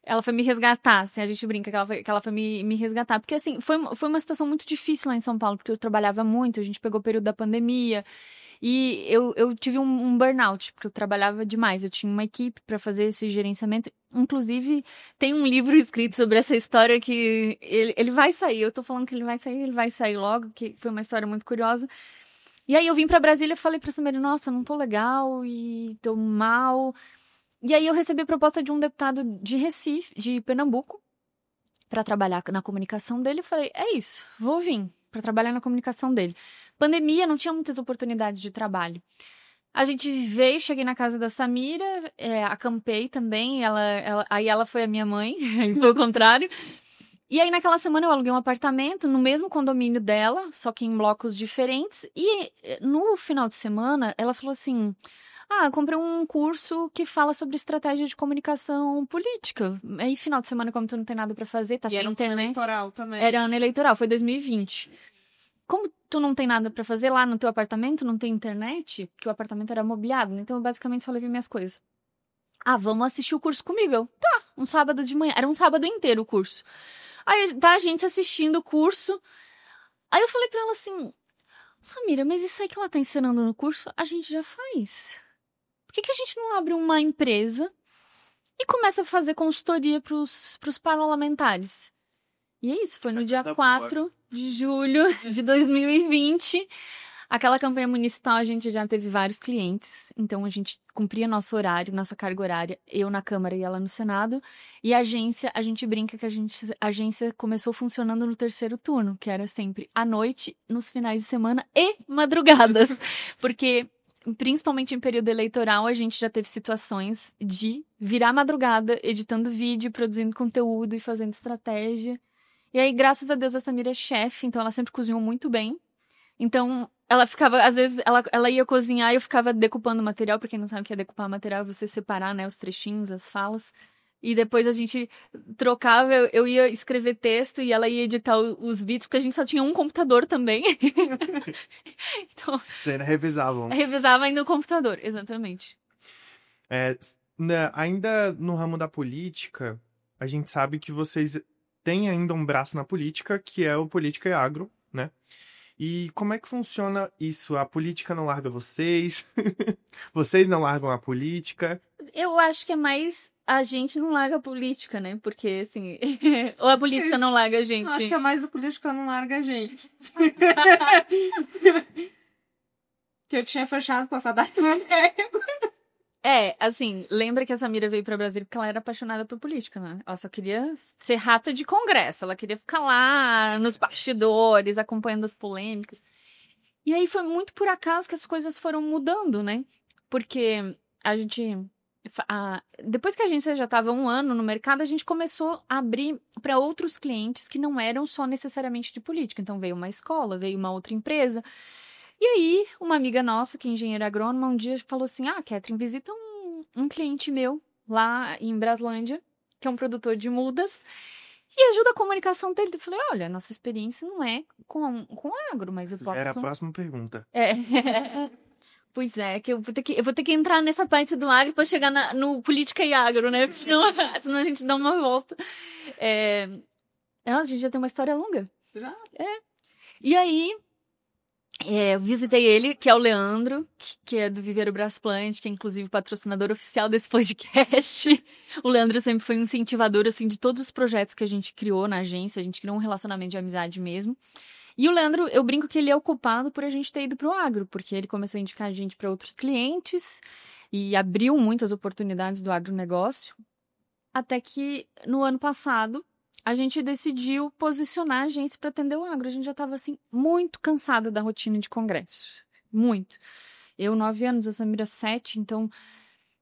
Ela foi me resgatar, assim, a gente brinca que ela foi me resgatar. Porque, assim, foi uma situação muito difícil lá em São Paulo, porque eu trabalhava muito, a gente pegou o período da pandemia. E eu tive um burnout, porque eu trabalhava demais. Eu tinha uma equipe para fazer esse gerenciamento. Inclusive, tem um livro escrito sobre essa história que ele vai sair. Eu tô falando que ele vai sair logo, que foi uma história muito curiosa. E aí eu vim pra Brasília e falei pra Samira, nossa, não tô legal e tô mal. E aí eu recebi a proposta de um deputado de Recife, de Pernambuco, para trabalhar na comunicação dele. Eu falei, é isso, vou vir para trabalhar na comunicação dele. Pandemia, não tinha muitas oportunidades de trabalho. A gente veio, cheguei na casa da Samira, acampei também, aí ela foi a minha mãe, foi o contrário. E aí naquela semana eu aluguei um apartamento no mesmo condomínio dela, só que em blocos diferentes. E no final de semana ela falou assim, comprei um curso que fala sobre estratégia de comunicação política. Aí final de semana, como tu não tem nada pra fazer, tá sem internet. Era ano eleitoral também. Era ano eleitoral, foi 2020. Como tu não tem nada pra fazer lá no teu apartamento, não tem internet, porque o apartamento era mobiliado, né? Então eu basicamente só levei minhas coisas. Vamos assistir o curso comigo. Eu, tá, um sábado de manhã. Era um sábado inteiro o curso. Aí tá a gente assistindo o curso. Aí eu falei pra ela assim, Samira, mas isso aí que ela tá ensinando no curso, a gente já faz. Por que a gente não abre uma empresa e começa a fazer consultoria pros parlamentares? E é isso, foi no dia 4 de julho de 2020. Aquela campanha municipal, a gente já teve vários clientes, então a gente cumpria nosso horário, nossa carga horária, eu na Câmara e ela no Senado. E a agência, a gente brinca que a agência começou funcionando no 3º turno, que era sempre à noite, nos finais de semana e madrugadas. Porque, principalmente em período eleitoral, a gente já teve situações de virar madrugada, editando vídeo, produzindo conteúdo e fazendo estratégia. E aí, graças a Deus, a Samira é chefe, então ela sempre cozinhou muito bem. Então, ela ficava, às vezes, ela ia cozinhar e eu ficava decupando material. Pra quem não sabe o que é decupar material, é você separar, né, os trechinhos, as falas. E depois a gente trocava, eu ia escrever texto e ela ia editar os vídeos, porque a gente só tinha um computador também. Então, vocês ainda revisavam. Revisava ainda o computador, exatamente. Ainda no ramo da política, a gente sabe que vocês têm ainda um braço na política, que é o Política e Agro, né? E como é que funciona isso? A política não larga vocês? Vocês não largam a política? Eu acho que é mais a gente não larga a política, né? Porque, assim, ou a política não larga a gente. Eu acho que é mais a política não larga a gente. Que eu tinha fechado com essa data. Assim, lembra que a Samira veio pra Brasília porque ela era apaixonada por política, né? Ela só queria ser rata de congresso, ela queria ficar lá nos bastidores, acompanhando as polêmicas. E aí foi muito por acaso que as coisas foram mudando, né? Porque a gente Depois que a agência já estava 1 ano no mercado, a gente começou a abrir para outros clientes que não eram só necessariamente de política. Então veio uma escola, veio uma outra empresa. E aí, uma amiga nossa, que é engenheira agrônoma, um dia falou assim: Catherine, visita um cliente meu lá em Braslândia, que é um produtor de mudas, e ajuda a comunicação dele. Eu falei: olha, nossa experiência não é com agro, mas eu posso... Era a próxima pergunta. Pois é, que eu vou ter que entrar nessa parte do agro para chegar no política e agro, né? Senão a gente dá uma volta. A gente já tem uma história longa. Já? E aí, eu visitei ele, que é o Leandro, que é do Viveiro Brasplante, que é inclusive patrocinador oficial desse podcast. O Leandro sempre foi um incentivador, assim, de todos os projetos que a gente criou na agência. A gente criou um relacionamento de amizade mesmo. E o Leandro, eu brinco que ele é o culpado por a gente ter ido pro agro, porque ele começou a indicar a gente para outros clientes e abriu muitas oportunidades do agronegócio, até que no ano passado a gente decidiu posicionar a agência para atender o agro. A gente já estava assim muito cansada da rotina de congresso, muito. Eu 9 anos, a Samira 7, então...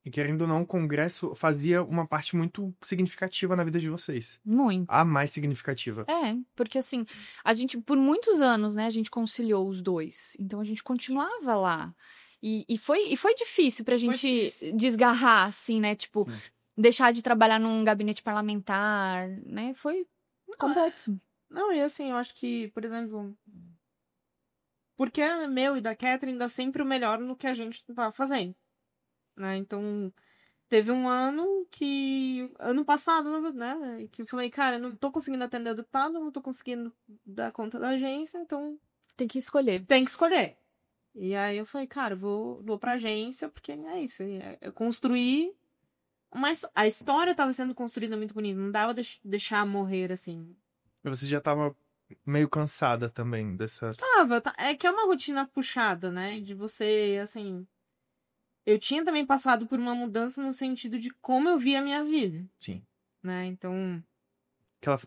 E querendo ou não, o congresso fazia uma parte muito significativa na vida de vocês. Muito. A mais significativa. Porque assim, a gente, por muitos anos, né, a gente conciliou os dois. Então a gente continuava lá. E foi difícil pra gente desgarrar, assim, né? Tipo, deixar de trabalhar num gabinete parlamentar, né? Foi complexo. Não, e assim, eu acho que, por exemplo, porque é meu e da Catherine dá sempre o melhor no que a gente tava fazendo. Né? Então, teve um ano passado, né? Que eu falei, cara, eu não tô conseguindo atender o deputado, não tô conseguindo dar conta da agência, então. Tem que escolher. Tem que escolher. E aí eu falei, cara, vou pra agência, porque é isso. É construir. Mas a história tava sendo construída muito bonita, não dava deixar morrer assim. Você já tava meio cansada também dessa. É que é uma rotina puxada, né? De você, assim. Eu tinha também passado por uma mudança no sentido de como eu via a minha vida. Sim. Né? Então...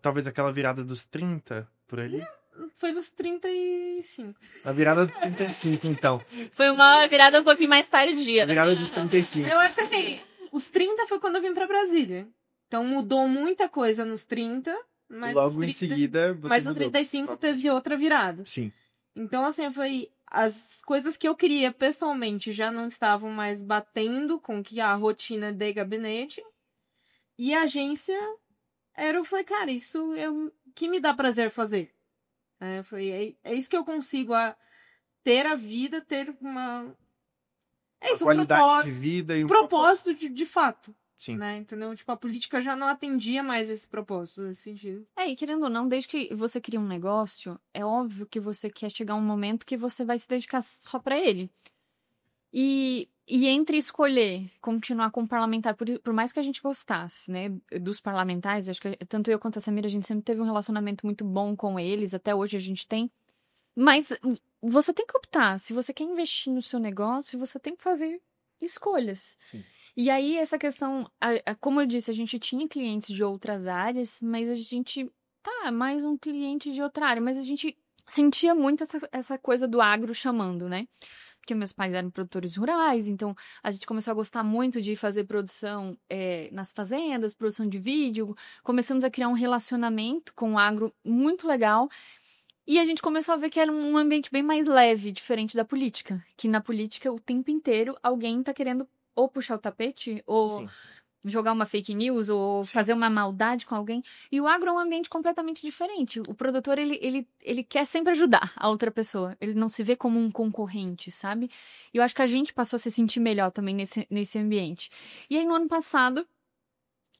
Talvez aquela virada dos 30, por ali? Foi dos 35. A virada dos 35, então. Foi uma virada um pouquinho mais tardia. A virada dos 35. Eu acho que assim, os 30 foi quando eu vim pra Brasília. Então mudou muita coisa nos 30. Mas logo em seguida... Mas no 35 teve outra virada. Sim. Então assim, eu falei... As coisas que eu queria pessoalmente já não estavam mais batendo com que a rotina de gabinete. E a agência eu falei, cara, isso é o que me dá prazer fazer. Eu falei, é isso que eu consigo ter a vida, ter uma... É isso, qualidade de vida e um propósito de fato. Sim. Né? Entendeu? Tipo, a política já não atendia mais esse propósito, nesse sentido. E querendo ou não, desde que você cria um negócio, é óbvio que você quer chegar um momento que você vai se dedicar só pra ele. E entre escolher continuar como parlamentar, por mais que a gente gostasse, né, dos parlamentares, acho que tanto eu quanto a Samira, a gente sempre teve um relacionamento muito bom com eles, até hoje a gente tem. Mas você tem que optar. Se você quer investir no seu negócio, você tem que fazer escolhas. Sim. E aí, essa questão, como eu disse, a gente tinha clientes de outras áreas, mas a gente, mais um cliente de outra área, mas a gente sentia muito essa coisa do agro chamando, né? Porque meus pais eram produtores rurais, então a gente começou a gostar muito de fazer produção nas fazendas, produção de vídeo, começamos a criar um relacionamento com o agro muito legal. E a gente começou a ver que era um ambiente bem mais leve, diferente da política. Que na política, o tempo inteiro, alguém tá querendo ou puxar o tapete, ou Sim. jogar uma fake news, ou fazer uma maldade com alguém. E o agro é um ambiente completamente diferente. O produtor, ele quer sempre ajudar a outra pessoa. Ele não se vê como um concorrente, sabe? E eu acho que a gente passou a se sentir melhor também nesse ambiente. E aí, no ano passado,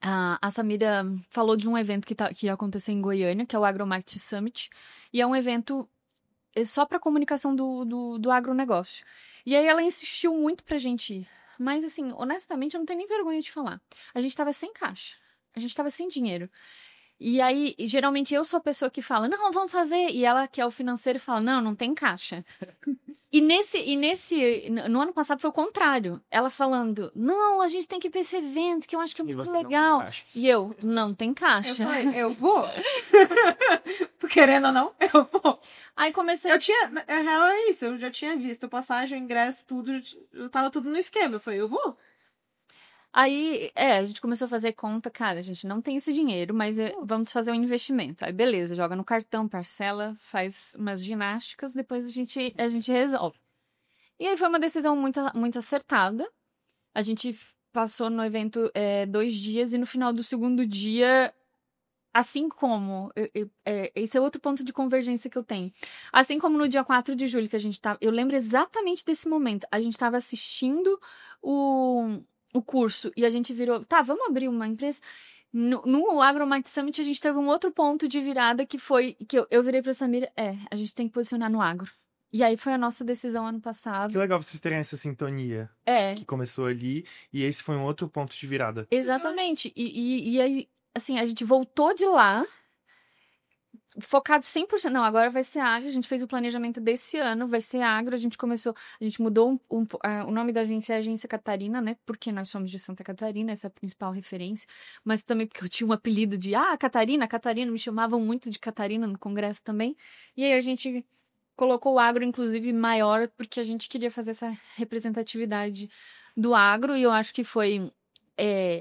a Samira falou de um evento que ia acontecer em Goiânia, que é o AgroMarket Summit. E é um evento só para comunicação do agronegócio. E aí ela insistiu muito pra gente ir. Mas, assim, honestamente, eu não tenho nem vergonha de falar. A gente tava sem caixa. A gente tava sem dinheiro. E aí, geralmente, eu sou a pessoa que fala, não, vamos fazer. E ela, que é o financeiro, fala, não tem caixa. No ano passado foi o contrário. Ela falando, não, a gente tem que ir pra esse evento, que eu acho que é muito legal. E eu, não tem caixa. Eu falei, eu vou. Tu querendo ou não, eu vou. Aí comecei... A real é isso, eu já tinha visto passagem, ingresso, tudo, já tava tudo no esquema. Eu falei, eu vou. Aí, a gente começou a fazer conta, cara, a gente não tem esse dinheiro, mas vamos fazer um investimento. Aí, beleza, joga no cartão, parcela, faz umas ginásticas, depois a gente resolve. E aí foi uma decisão muito, muito acertada. A gente passou no evento 2 dias e no final do segundo dia, assim como... esse é outro ponto de convergência que eu tenho. Assim como no dia 4 de julho, que a gente tava... Eu lembro exatamente desse momento. A gente estava assistindo o curso e a gente virou... Tá, vamos abrir uma empresa... No AgroMind Summit, a gente teve um outro ponto de virada que foi... Que eu virei pra Samira, a gente tem que posicionar no agro. E aí foi a nossa decisão ano passado. Que legal vocês terem essa sintonia que começou ali, e esse foi um outro ponto de virada. Exatamente. E aí, assim, a gente voltou de lá, focado 100%. Não, agora vai ser agro. A gente fez o planejamento desse ano, vai ser agro. A gente mudou o nome da agência é Agência Catarina, né? Porque nós somos de Santa Catarina, essa é a principal referência. Mas também porque eu tinha um apelido de, Catarina, me chamavam muito de Catarina no congresso também. E aí a gente colocou o agro, inclusive, maior, porque a gente queria fazer essa representatividade do agro, e eu acho que foi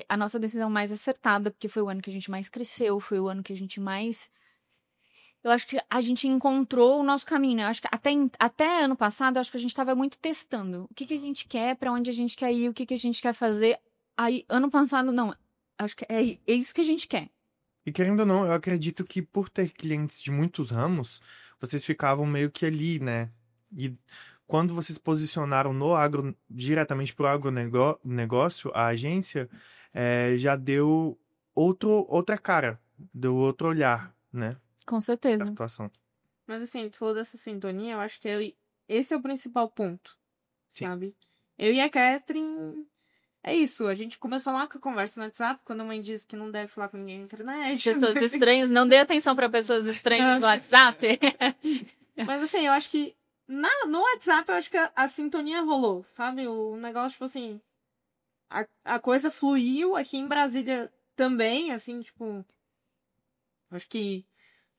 a nossa decisão mais acertada, porque foi o ano que a gente mais cresceu, foi o ano que a gente mais... Eu acho que a gente encontrou o nosso caminho, né? Eu acho que até ano passado, eu acho que a gente estava muito testando. O que a gente quer, para onde a gente quer ir, o que a gente quer fazer. Aí, ano passado, não. Acho que é isso que a gente quer. E querendo ou não, eu acredito que por ter clientes de muitos ramos, vocês ficavam meio que ali, né? E quando vocês posicionaram no agro, diretamente pro agronegócio, a agência, já deu outra cara, deu outro olhar, né? Com certeza. Da situação. Mas assim, tu falou dessa sintonia, eu acho que esse é o principal ponto, sabe? Eu e a Catherine, é isso, a gente começou lá com a conversa no WhatsApp, quando a mãe disse que não deve falar com ninguém na internet. Pessoas estranhas, não dê atenção para pessoas estranhas no WhatsApp. Mas assim, eu acho que no WhatsApp, eu acho que a sintonia rolou, sabe? O negócio, tipo assim, a coisa fluiu aqui em Brasília também, assim, tipo, acho que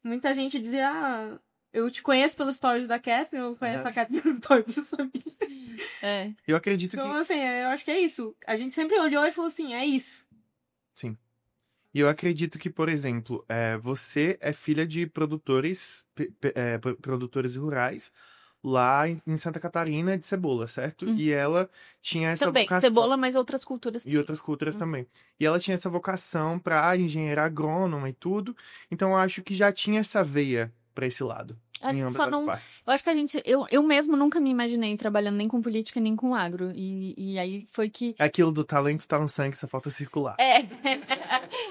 muita gente dizia, eu te conheço pelos stories da Catherine, eu conheço a Catherine pelos stories do Samir. Eu acredito então, que... assim, eu acho que é isso. A gente sempre olhou e falou assim, é isso. Sim. E eu acredito que, por exemplo, você é filha de produtores rurais lá em Santa Catarina de cebola, certo? E ela tinha essa também, vocação... cebola, mas outras culturas também. E outras culturas também. E ela tinha essa vocação para engenheira agrônoma e tudo. Então eu acho que já tinha essa veia para esse lado. Em ambas as partes. Eu acho que eu mesmo nunca me imaginei trabalhando nem com política, nem com agro. E aí foi que... É aquilo do talento tá no sangue, só falta circular.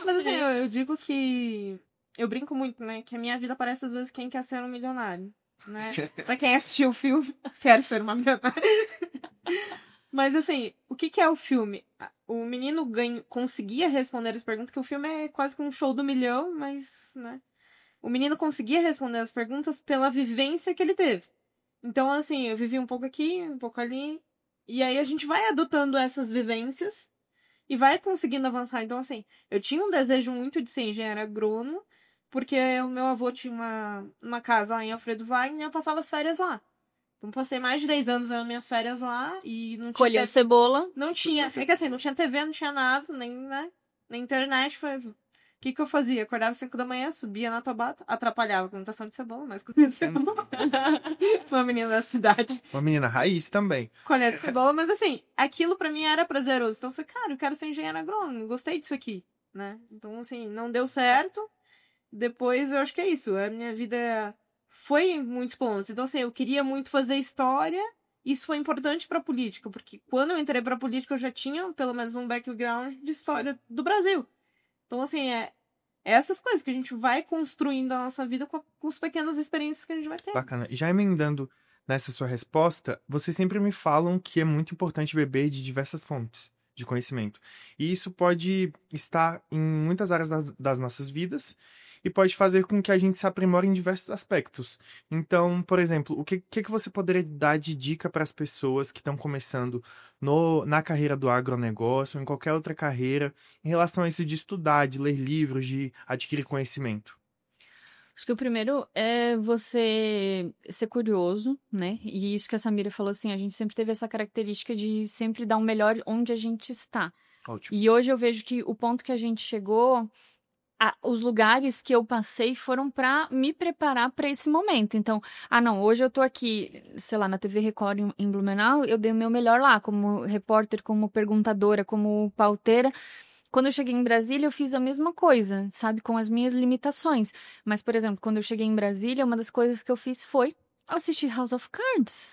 Mas assim, eu digo que... Eu brinco muito, né? Que a minha vida parece às vezes quem quer ser um milionário. Né? Pra quem assistiu o filme, quero ser uma milionária. Mas assim, o que é o filme? O menino conseguia responder as perguntas, que o filme é quase que um show do milhão, mas, né? O menino conseguia responder as perguntas pela vivência que ele teve. Então, assim, eu vivi um pouco aqui, um pouco ali, e aí a gente vai adotando essas vivências e vai conseguindo avançar. Então, assim, eu tinha um desejo muito de ser engenheiro agrônomo, porque o meu avô tinha uma casa lá em Alfredo Wagner e eu passava as férias lá. Então, passei mais de 10 anos nas minhas férias lá e não tinha... Colheu cebola. Não tinha, é que assim, não tinha TV, não tinha nada, nem, né? Nem internet. O que eu fazia? Acordava às 5 da manhã, subia na Tabata, atrapalhava a plantação de cebola, mas comia cebola. Uma menina da cidade. Uma menina raiz também. Colhendo cebola, mas assim, aquilo pra mim era prazeroso. Então eu falei, cara, eu quero ser engenheiro agrônomo, gostei disso aqui, né? Então, assim, não deu certo. Depois, eu acho que é isso. A minha vida foi em muitos pontos. Então, assim, eu queria muito fazer história. Isso foi importante pra política, porque quando eu entrei pra política, eu já tinha, pelo menos, um background de história do Brasil. Então, assim, é essas coisas que a gente vai construindo a nossa vida com as pequenas experiências que a gente vai ter. Bacana. E já emendando nessa sua resposta, vocês sempre me falam que é muito importante beber de diversas fontes de conhecimento. E isso pode estar em muitas áreas das nossas vidas e pode fazer com que a gente se aprimore em diversos aspectos. Então, por exemplo, o que você poderia dar de dica para as pessoas que estão começando na carreira do agronegócio ou em qualquer outra carreira em relação a isso de estudar, de ler livros, de adquirir conhecimento? Acho que o primeiro é você ser curioso, né? E isso que a Samira falou, assim, a gente sempre teve essa característica de sempre dar o melhor onde a gente está. Ótimo. E hoje eu vejo que o ponto que a gente chegou, os lugares que eu passei foram para me preparar para esse momento. Então, não, hoje eu tô aqui, sei lá, na TV Record em Blumenau, eu dei o meu melhor lá, como repórter, como perguntadora, como pauteira. Quando eu cheguei em Brasília, eu fiz a mesma coisa, sabe, com as minhas limitações. Mas, por exemplo, quando eu cheguei em Brasília, uma das coisas que eu fiz foi assistir House of Cards.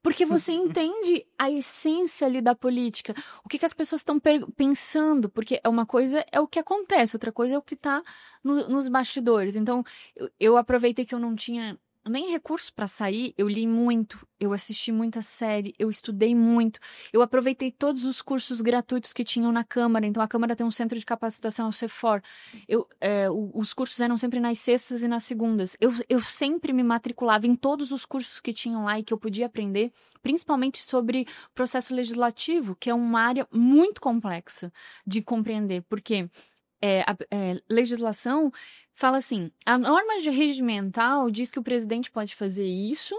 Porque você entende a essência ali da política. O que as pessoas estão pensando. Porque uma coisa é o que acontece, outra coisa é o que está nos bastidores. Então, eu aproveitei que eu não tinha nem recurso para sair, eu li muito, eu assisti muita série, eu estudei muito, eu aproveitei todos os cursos gratuitos que tinham na Câmara. Então, a Câmara tem um centro de capacitação, o CEFOR. Os cursos eram sempre nas sextas e nas segundas. Eu sempre me matriculava em todos os cursos que tinham lá e que eu podia aprender, principalmente sobre processo legislativo, que é uma área muito complexa de compreender, porque legislação fala assim, a norma regimental diz que o presidente pode fazer isso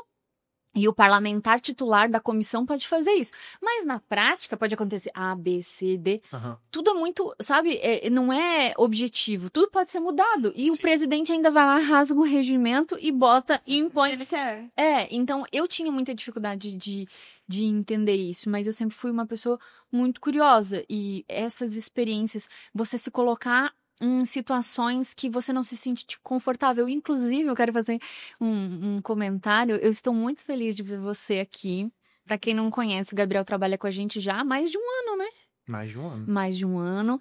e o parlamentar titular da comissão pode fazer isso. Mas na prática pode acontecer A, B, C, D. Uhum. Tudo é muito, sabe, não é objetivo. Tudo pode ser mudado. E o presidente ainda vai lá, rasga o regimento e bota e impõe. Ele quer. Então eu tinha muita dificuldade de entender isso, mas eu sempre fui uma pessoa muito curiosa. E essas experiências, você se colocar em situações que você não se sente confortável. Inclusive, eu quero fazer um comentário. Eu estou muito feliz de ver você aqui. Para quem não conhece, o Gabriel trabalha com a gente já há mais de um ano, né? Mais de um ano. Mais de um ano.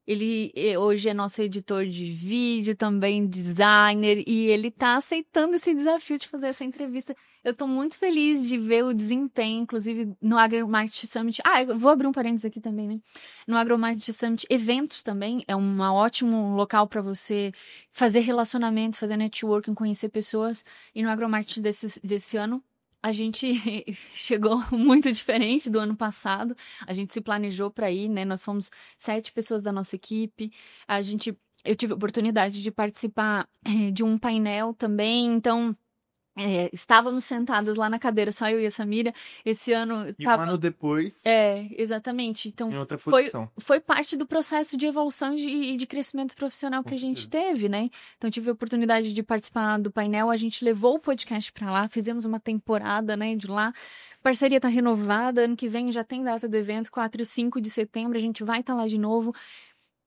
Ele hoje é nosso editor de vídeo, também designer, e ele tá aceitando esse desafio de fazer essa entrevista. Eu tô muito feliz de ver o desempenho, inclusive no AgroMarket Summit. Eu vou abrir um parênteses aqui também, né? No AgroMarket Summit, eventos também é um ótimo local para você fazer relacionamento, fazer networking, conhecer pessoas. E no AgroMarket desse ano, a gente chegou muito diferente do ano passado. A gente se planejou para ir, né? Nós fomos 7 pessoas da nossa equipe. Eu tive a oportunidade de participar de um painel também. Então, estávamos sentadas lá na cadeira, só eu e a Samira. Esse ano E um ano depois, exatamente. Então, em outra posição. foi parte do processo de evolução e de crescimento profissional que a gente teve, né? Então, tive a oportunidade de participar do painel. A gente levou o podcast para lá, fizemos uma temporada, né, de lá. A parceria tá renovada. Ano que vem já tem data do evento, 4 e 5 de setembro. A gente vai estar lá de novo.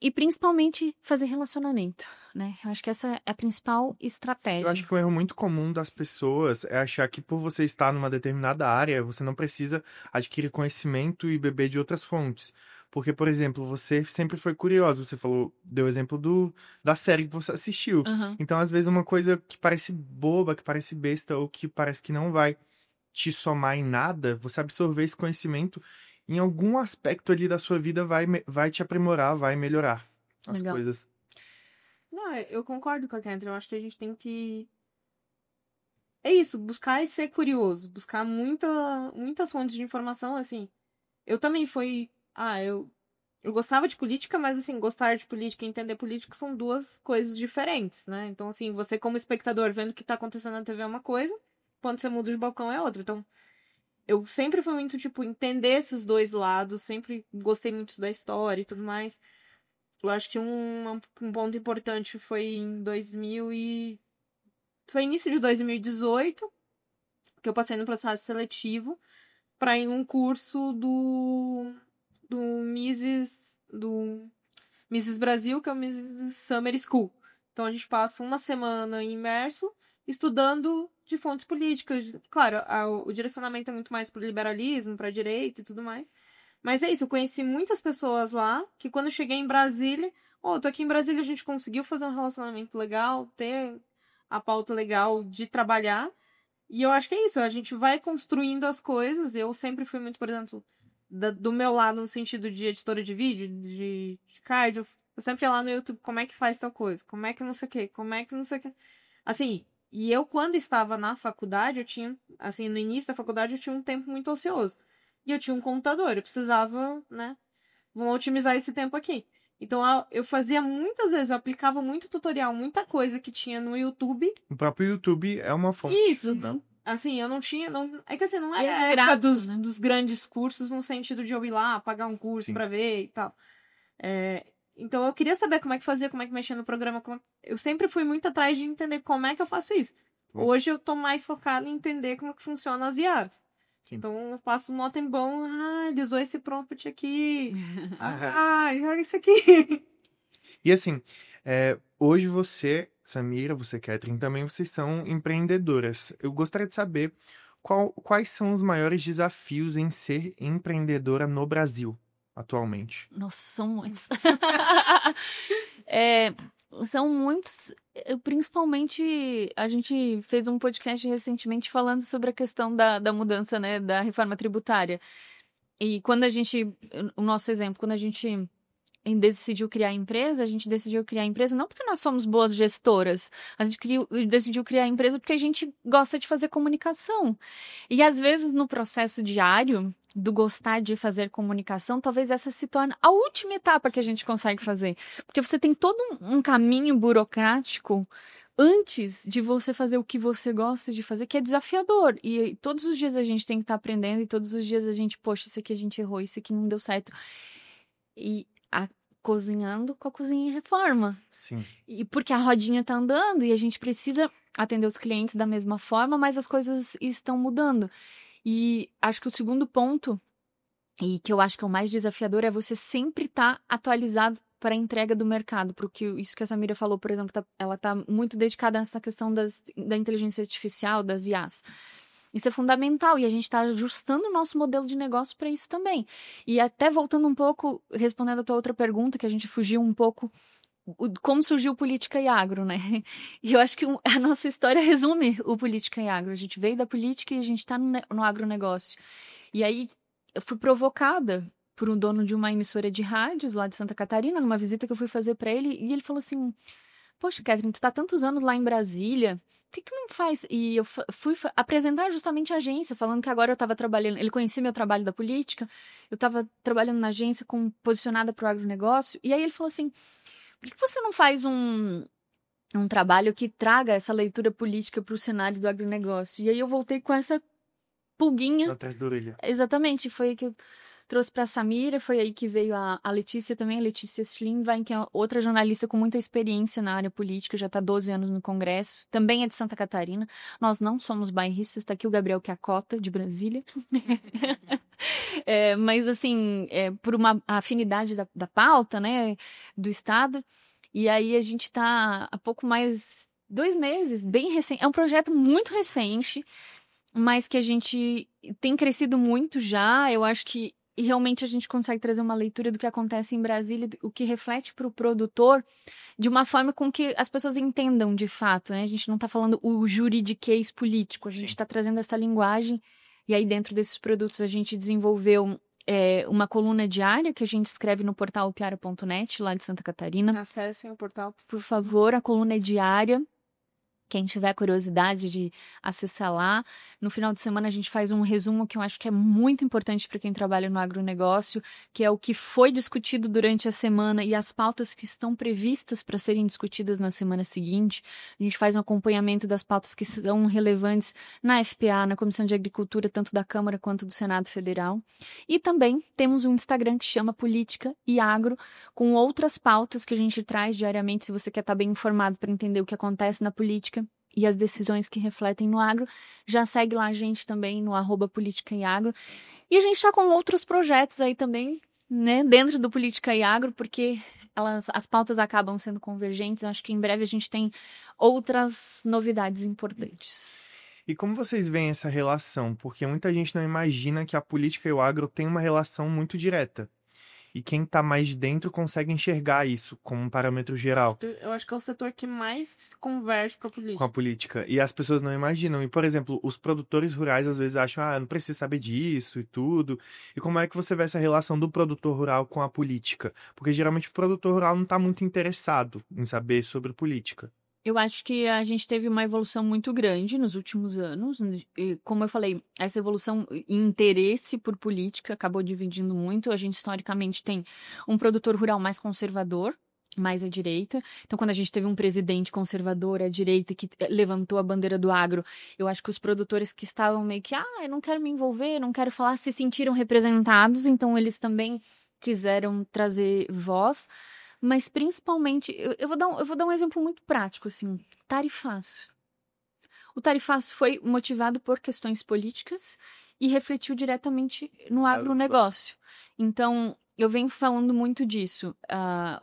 E principalmente fazer relacionamento, né? Eu acho que essa é a principal estratégia. Eu acho que um erro muito comum das pessoas é achar que por você estar numa determinada área, você não precisa adquirir conhecimento e beber de outras fontes. Porque, por exemplo, você sempre foi curioso, você deu o exemplo da série que você assistiu. Uhum. Então, às vezes, uma coisa que parece boba, que parece besta, ou que parece que não vai te somar em nada, você absorver esse conhecimento, em algum aspecto ali da sua vida vai te aprimorar, vai melhorar as Legal. coisas. Não, eu concordo com a Kendra. Eu acho que a gente tem que... É isso, buscar e ser curioso. Buscar muitas fontes de informação, assim. Eu também fui... Eu gostava de política, mas, assim, gostar de política e entender política são duas coisas diferentes, né? Então, assim, você como espectador vendo o que tá acontecendo na TV é uma coisa, quando você muda de balcão é outra. Então, eu sempre fui muito, tipo, entender esses dois lados, sempre gostei muito da história e tudo mais. Eu acho que um ponto importante foi foi início de 2018, que eu passei no processo seletivo para ir num curso do Mrs. Brasil, que é o Mrs. Summer School. Então a gente passa uma semana imerso estudando de fontes políticas. Claro, o direcionamento é muito mais para o liberalismo, para a direita e tudo mais. Mas é isso, eu conheci muitas pessoas lá que quando eu cheguei em Brasília, tô aqui em Brasília, a gente conseguiu fazer um relacionamento legal, ter a pauta legal de trabalhar. E eu acho que é isso, a gente vai construindo as coisas. Eu sempre fui muito, por exemplo, do meu lado, no sentido de editora de vídeo, de card, eu sempre ia lá no YouTube, como é que faz tal coisa, como é que não sei o quê, como é que não sei o quê. Assim, e eu quando estava na faculdade, eu tinha, assim, no início da faculdade, eu tinha um tempo muito ocioso. E eu tinha um computador, eu precisava, né, vamos otimizar esse tempo aqui. Então eu fazia muitas vezes, eu aplicava muito tutorial, muita coisa que tinha no YouTube. O próprio YouTube é uma fonte. Isso. Né? Assim, eu não tinha. É que assim, não E era é a de época graça, né? dos grandes cursos, no sentido de eu ir lá, pagar um curso Sim. pra ver e tal. Então eu queria saber como é que fazia, como é que mexia no programa. Eu sempre fui muito atrás de entender como é que eu faço isso. Bom. Hoje eu tô mais focada em entender como que funciona as IAs. Sim. Então eu passo um Notenbom, ele usou esse prompt aqui. Olha isso aqui. E assim, hoje você, Samira, você, Catherine, também vocês são empreendedoras. Eu gostaria de saber quais são os maiores desafios em ser empreendedora no Brasil, atualmente. Nossa, são muitos. São muitos. Principalmente, a gente fez um podcast recentemente falando sobre a questão da mudança, né, da reforma tributária. E quando o nosso exemplo, quando a gente decidiu criar a empresa, a gente decidiu criar a empresa não porque nós somos boas gestoras, a gente decidiu criar a empresa porque a gente gosta de fazer comunicação. E às vezes no processo diário do gostar de fazer comunicação, talvez essa se torne a última etapa que a gente consegue fazer. Porque você tem todo um caminho burocrático antes de você fazer o que você gosta de fazer, que é desafiador. E todos os dias a gente tem que estar aprendendo, e todos os dias a gente, poxa, isso aqui a gente errou, isso aqui não deu certo. E cozinhando com a cozinha em reforma. Sim. E porque a rodinha tá andando e a gente precisa atender os clientes da mesma forma, mas as coisas estão mudando. E acho que o segundo ponto, e que eu acho que é o mais desafiador, é você sempre estar atualizado para a entrega do mercado. Porque isso que a Samira falou, por exemplo, ela está muito dedicada nessa questão da inteligência artificial, das IAs. Isso é fundamental e a gente está ajustando o nosso modelo de negócio para isso também. E até voltando um pouco, respondendo a tua outra pergunta, que a gente fugiu um pouco, como surgiu Política e Agro, né? E eu acho que a nossa história resume o Política e Agro. A gente veio da política e a gente está no agronegócio. E aí eu fui provocada por um dono de uma emissora de rádios lá de Santa Catarina, numa visita que eu fui fazer para ele, e ele falou assim: poxa, Catherine, tu tá há tantos anos lá em Brasília, por que tu não faz? E eu fui apresentar justamente a agência, falando que agora eu estava trabalhando, ele conhecia meu trabalho da política, eu estava trabalhando na agência posicionada para o agronegócio, e aí ele falou assim: por que você não faz um trabalho que traga essa leitura política para o cenário do agronegócio? E aí eu voltei com essa pulguinha. Atrás da orelha. Exatamente, foi aí que eu trouxe para a Samira, foi aí que veio a Letícia também, a Letícia Schlienwein, que é outra jornalista com muita experiência na área política, já está 12 anos no Congresso, também é de Santa Catarina. Nós não somos bairristas, está aqui o Gabriel Chiacota, de Brasília. Mas, assim, por uma afinidade da pauta, né, do Estado. E aí a gente está há pouco mais 2 meses, bem recente. É um projeto muito recente, mas que a gente tem crescido muito já. Eu acho que realmente a gente consegue trazer uma leitura do que acontece em Brasília, o que reflete para o produtor, de uma forma com que as pessoas entendam de fato, né? A gente não está falando o juridiquês político, a gente está trazendo essa linguagem, e aí dentro desses produtos a gente desenvolveu uma coluna diária que a gente escreve no portal piara.net, lá de Santa Catarina. Acessem o portal. Por favor, a coluna é diária. Quem tiver curiosidade de acessar lá. No final de semana a gente faz um resumo que eu acho que é muito importante para quem trabalha no agronegócio, que é o que foi discutido durante a semana e as pautas que estão previstas para serem discutidas na semana seguinte. A gente faz um acompanhamento das pautas que são relevantes na FPA, na Comissão de Agricultura, tanto da Câmara quanto do Senado Federal. E também temos um Instagram que chama Política e Agro, com outras pautas que a gente traz diariamente, se você quer estar bem informado para entender o que acontece na política e as decisões que refletem no agro. Já segue lá a gente também no @Política e Agro. E a gente está com outros projetos aí também, né, dentro do Política e Agro, porque as pautas acabam sendo convergentes. Acho que em breve a gente tem outras novidades importantes. E como vocês veem essa relação? Porque muita gente não imagina que a política e o agro têm uma relação muito direta. E quem está mais dentro consegue enxergar isso como um parâmetro geral. Eu acho que é o setor que mais converge com a política. Com a política. E as pessoas não imaginam. E, por exemplo, os produtores rurais às vezes acham, não preciso saber disso e tudo. E como é que você vê essa relação do produtor rural com a política? Porque geralmente o produtor rural não está muito interessado em saber sobre política. Eu acho que a gente teve uma evolução muito grande nos últimos anos. E, como eu falei, essa evolução em interesse por política acabou dividindo muito. A gente, historicamente, tem um produtor rural mais conservador, mais à direita. Então, quando a gente teve um presidente conservador à direita que levantou a bandeira do agro, eu acho que os produtores que estavam meio que, eu não quero me envolver, não quero falar, se sentiram representados. Então, eles também quiseram trazer voz. Mas principalmente, eu vou dar um exemplo muito prático, assim, tarifaço. O tarifaço foi motivado por questões políticas e refletiu diretamente no agronegócio. Então, eu venho falando muito disso.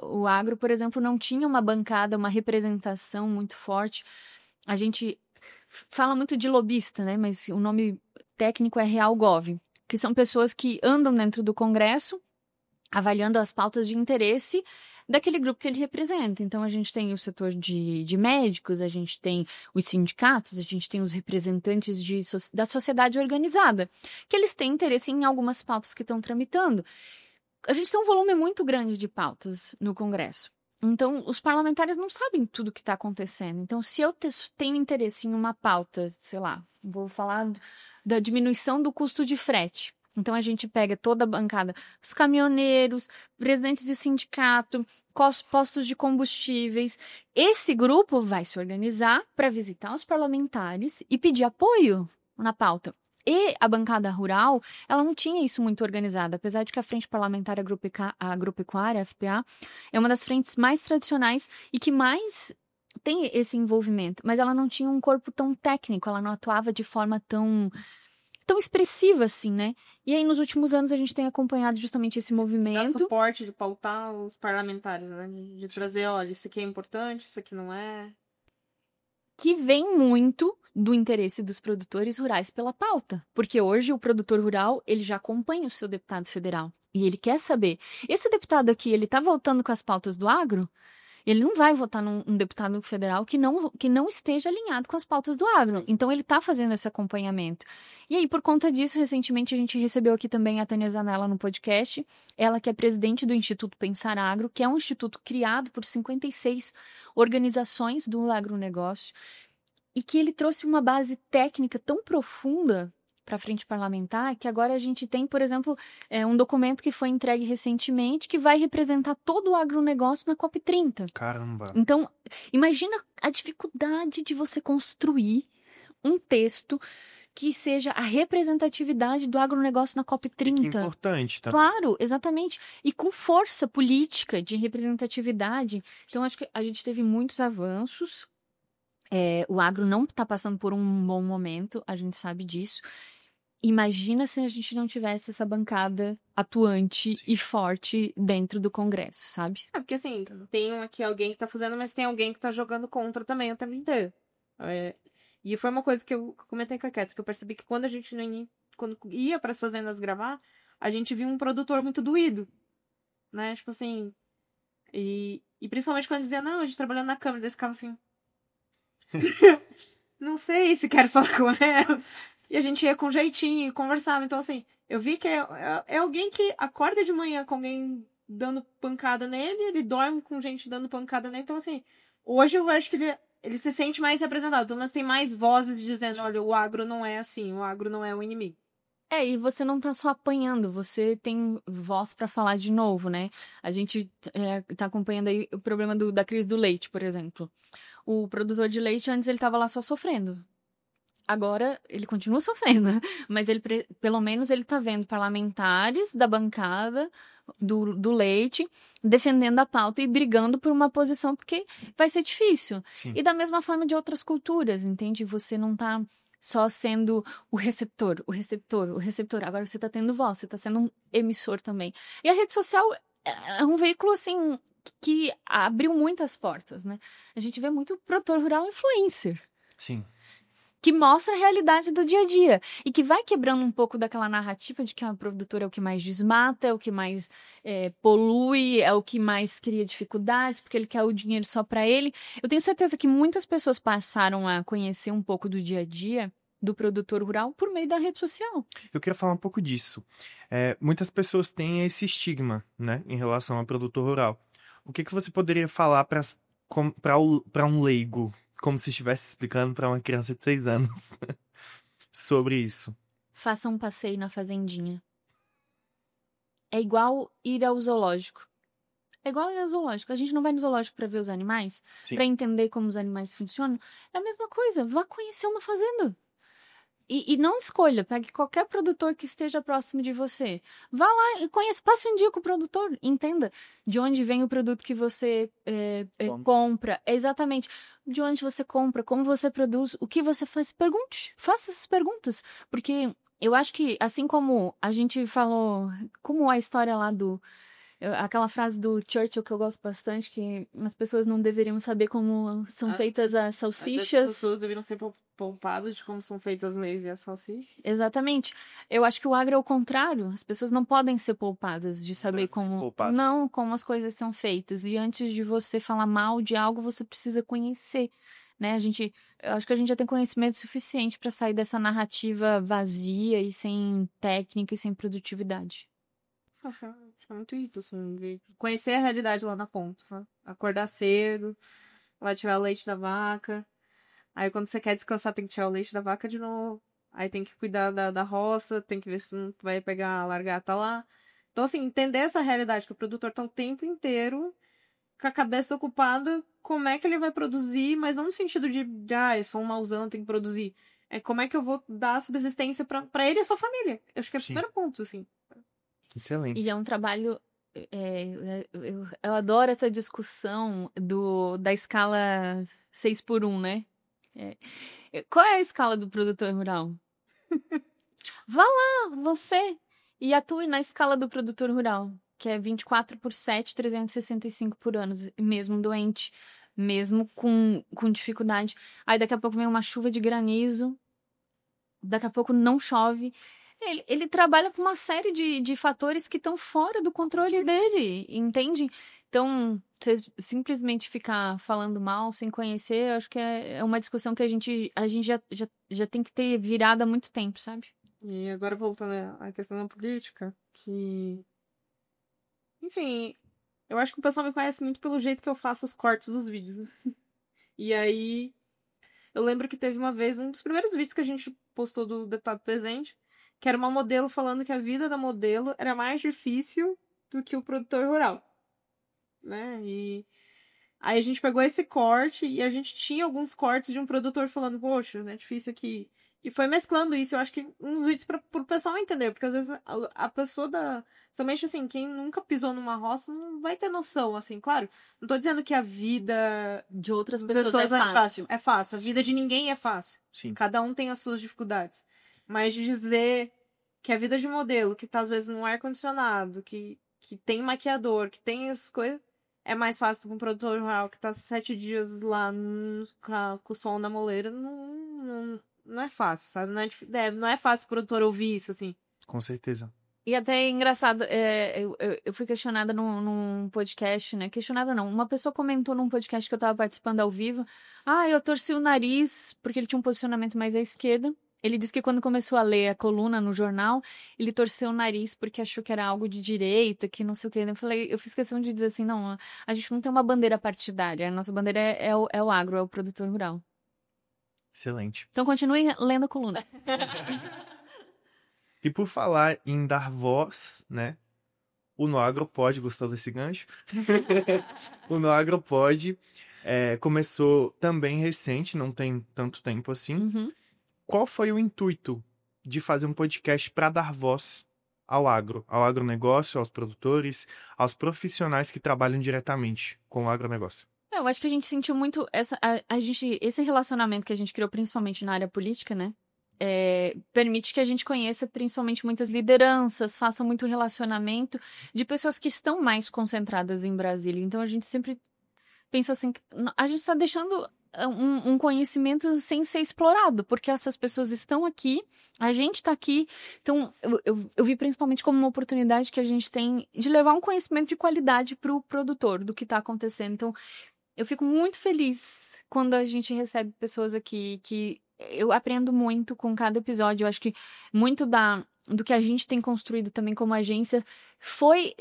O agro, por exemplo, não tinha uma bancada, uma representação muito forte. A gente fala muito de lobista, né? Mas o nome técnico é RealGov, que são pessoas que andam dentro do Congresso, avaliando as pautas de interesse daquele grupo que ele representa. Então, a gente tem o setor de médicos, a gente tem os sindicatos, a gente tem os representantes da sociedade organizada, que eles têm interesse em algumas pautas que estão tramitando. A gente tem um volume muito grande de pautas no Congresso. Então, os parlamentares não sabem tudo o que está acontecendo. Então, se eu tenho interesse em uma pauta, sei lá, vou falar da diminuição do custo de frete. Então, a gente pega toda a bancada, os caminhoneiros, presidentes de sindicato, postos de combustíveis. Esse grupo vai se organizar para visitar os parlamentares e pedir apoio na pauta. E a bancada rural, ela não tinha isso muito organizado, apesar de que a Frente Parlamentar Agropecuária, a FPA, é uma das frentes mais tradicionais e que mais tem esse envolvimento. Mas ela não tinha um corpo tão técnico, ela não atuava de forma tão expressiva assim, né? E aí, nos últimos anos, a gente tem acompanhado justamente esse movimento. Dá suporte de pautar os parlamentares, né? De trazer, olha, isso aqui é importante, isso aqui não é. Que vem muito do interesse dos produtores rurais pela pauta. Porque hoje o produtor rural, ele já acompanha o seu deputado federal. E ele quer saber, esse deputado aqui, ele tá voltando com as pautas do agro? Ele não vai votar num deputado federal que não esteja alinhado com as pautas do agro. Então, ele está fazendo esse acompanhamento. E aí, por conta disso, recentemente a gente recebeu aqui também a Tânia Zanella no podcast. Ela que é presidente do Instituto Pensar Agro, que é um instituto criado por 56 organizações do agronegócio. E que ele trouxe uma base técnica tão profunda para a frente parlamentar, que agora a gente tem, por exemplo, um documento que foi entregue recentemente que vai representar todo o agronegócio na COP30. Caramba! Então, imagina a dificuldade de você construir um texto que seja a representatividade do agronegócio na COP30. Que importante, tá? Claro, exatamente. E com força política de representatividade. Então, acho que a gente teve muitos avanços. O agro não está passando por um bom momento, a gente sabe disso. Imagina se a gente não tivesse essa bancada atuante e forte dentro do Congresso, sabe? Porque assim, tem aqui alguém que tá fazendo, mas tem alguém que tá jogando contra também o tempo inteiro. E foi uma coisa que eu comentei com a Kétia, que eu percebi que quando a gente quando ia pras fazendas gravar, a gente via um produtor muito doído, né? Tipo assim, e principalmente quando dizia, não, a gente trabalhando na Câmara, eles ficavam assim... não sei se quero falar com ela... E a gente ia com jeitinho, conversava. Então, assim, eu vi que é alguém que acorda de manhã com alguém dando pancada nele, ele dorme com gente dando pancada nele. Então, assim, hoje eu acho que ele se sente mais representado. Pelo menos tem mais vozes dizendo, olha, o agro não é assim, o agro não é o inimigo. E você não tá só apanhando, você tem voz para falar de novo, né? A gente tá acompanhando aí o problema da crise do leite, por exemplo. O produtor de leite, antes ele tava lá só sofrendo. Agora, ele continua sofrendo, mas pelo menos ele está vendo parlamentares da bancada do leite defendendo a pauta e brigando por uma posição, porque vai ser difícil. Sim. E da mesma forma de outras culturas, entende? Você não está só sendo o receptor. Agora você está tendo voz, você está sendo um emissor também. E a rede social é um veículo, assim, que abriu muitas portas, né? A gente vê muito produtor rural influencer. Sim. Que mostra a realidade do dia a dia e que vai quebrando um pouco daquela narrativa de que a produtora é o que mais desmata, é o que mais polui, é o que mais cria dificuldades, porque ele quer o dinheiro só para ele. Eu tenho certeza que muitas pessoas passaram a conhecer um pouco do dia a dia do produtor rural por meio da rede social. Eu queria falar um pouco disso. Muitas pessoas têm esse estigma, né, em relação ao produtor rural. O que você poderia falar para para um leigo, como se estivesse explicando para uma criança de 6 anos sobre isso? Faça um passeio na fazendinha. É igual ir ao zoológico. É igual ir ao zoológico. A gente não vai no zoológico para ver os animais, Sim. para entender como os animais funcionam. É a mesma coisa. Vá conhecer uma fazenda. E não escolha, pegue qualquer produtor que esteja próximo de você. Vá lá e conheça, passe um dia com o produtor, entenda de onde vem o produto que você compra. Exatamente. De onde você compra, como você produz, o que você faz. Pergunte, faça essas perguntas. Porque eu acho que, assim como a gente falou, como a história lá aquela frase do Churchill que eu gosto bastante, que as pessoas não deveriam saber como são feitas as salsichas. As pessoas deveriam ser poupadas de como são feitas as leis e as salsichas. Exatamente. Eu acho que o agro é o contrário. As pessoas não podem ser poupadas de saber como as coisas são feitas. E antes de você falar mal de algo, você precisa conhecer, né? Eu acho que a gente já tem conhecimento suficiente para sair dessa narrativa vazia e sem técnica e sem produtividade. Acho que é muito isso, assim, de conhecer a realidade lá na ponta. Né? Acordar cedo, lá tirar o leite da vaca. Aí quando você quer descansar, tem que tirar o leite da vaca de novo. Aí tem que cuidar da roça, tem que ver se não vai pegar a largata lá. Então, assim, entender essa realidade, que o produtor tá o tempo inteiro com a cabeça ocupada, como é que ele vai produzir, mas não no sentido de eu sou um mauzão, tenho que produzir. É como é que eu vou dar subsistência pra ele e a sua família. Eu acho que é o primeiro ponto, assim. Excelente. E é um trabalho. Eu adoro essa discussão da escala 6x1, né? Qual é a escala do produtor rural? Vá lá, você, e atue na escala do produtor rural, que é 24/7, 365 por ano, mesmo doente, mesmo com dificuldade. Aí daqui a pouco vem uma chuva de granizo, daqui a pouco não chove. Ele trabalha com uma série de fatores que estão fora do controle dele, entende? Então, você simplesmente ficar falando mal sem conhecer, eu acho que é uma discussão que a gente já tem que ter virado há muito tempo, sabe? E agora voltando à questão da política, que... Enfim, eu acho que o pessoal me conhece muito pelo jeito que eu faço os cortes dos vídeos, né? E aí, eu lembro que teve uma vez, um dos primeiros vídeos que a gente postou do Deputado Presente, que era uma modelo falando que a vida da modelo era mais difícil do que o produtor rural, né? E aí a gente pegou esse corte e a gente tinha alguns cortes de um produtor falando, poxa, né, difícil aqui. E foi mesclando isso, eu acho que uns vídeos pro pessoal entender, porque às vezes a pessoa somente assim, quem nunca pisou numa roça não vai ter noção, assim, claro. Não tô dizendo que a vida de outras pessoas é fácil. É fácil, a vida de ninguém é fácil. Sim. Cada um tem as suas dificuldades. Mas de dizer que a vida de modelo, que tá às vezes num ar-condicionado, que tem maquiador, que tem essas coisas, é mais fácil do que um produtor rural que tá 7 dias lá com o som na moleira, não é fácil, sabe? Não é fácil o produtor ouvir isso, assim. Com certeza. E até é engraçado, eu fui questionada num podcast, né? Questionada não, uma pessoa comentou num podcast que eu tava participando ao vivo. Eu torci o nariz, porque ele tinha um posicionamento mais à esquerda. Ele disse que quando começou a ler a coluna no jornal, ele torceu o nariz porque achou que era algo de direita, que não sei o quê. Eu fiz questão de dizer assim, não, a gente não tem uma bandeira partidária, a nossa bandeira é o agro, é o produtor rural. Excelente. Então continue lendo a coluna. E por falar em dar voz, né? O No Agro Pod, gostou desse gancho? O No Agro Pod começou também recente, não tem tanto tempo assim. Uhum. Qual foi o intuito de fazer um podcast para dar voz ao agronegócio, aos produtores, aos profissionais que trabalham diretamente com o agronegócio? Eu acho que a gente sentiu muito esse relacionamento que a gente criou principalmente na área política, né? Permite que a gente conheça principalmente muitas lideranças, faça muito relacionamento de pessoas que estão mais concentradas em Brasília. Então a gente sempre pensa assim, a gente está deixando um conhecimento sem ser explorado, porque essas pessoas estão aqui, a gente está aqui, então eu vi principalmente como uma oportunidade que a gente tem de levar um conhecimento de qualidade para o produtor do que está acontecendo. Então eu fico muito feliz quando a gente recebe pessoas aqui que eu aprendo muito com cada episódio. Eu acho que muito do que a gente tem construído também como agência foi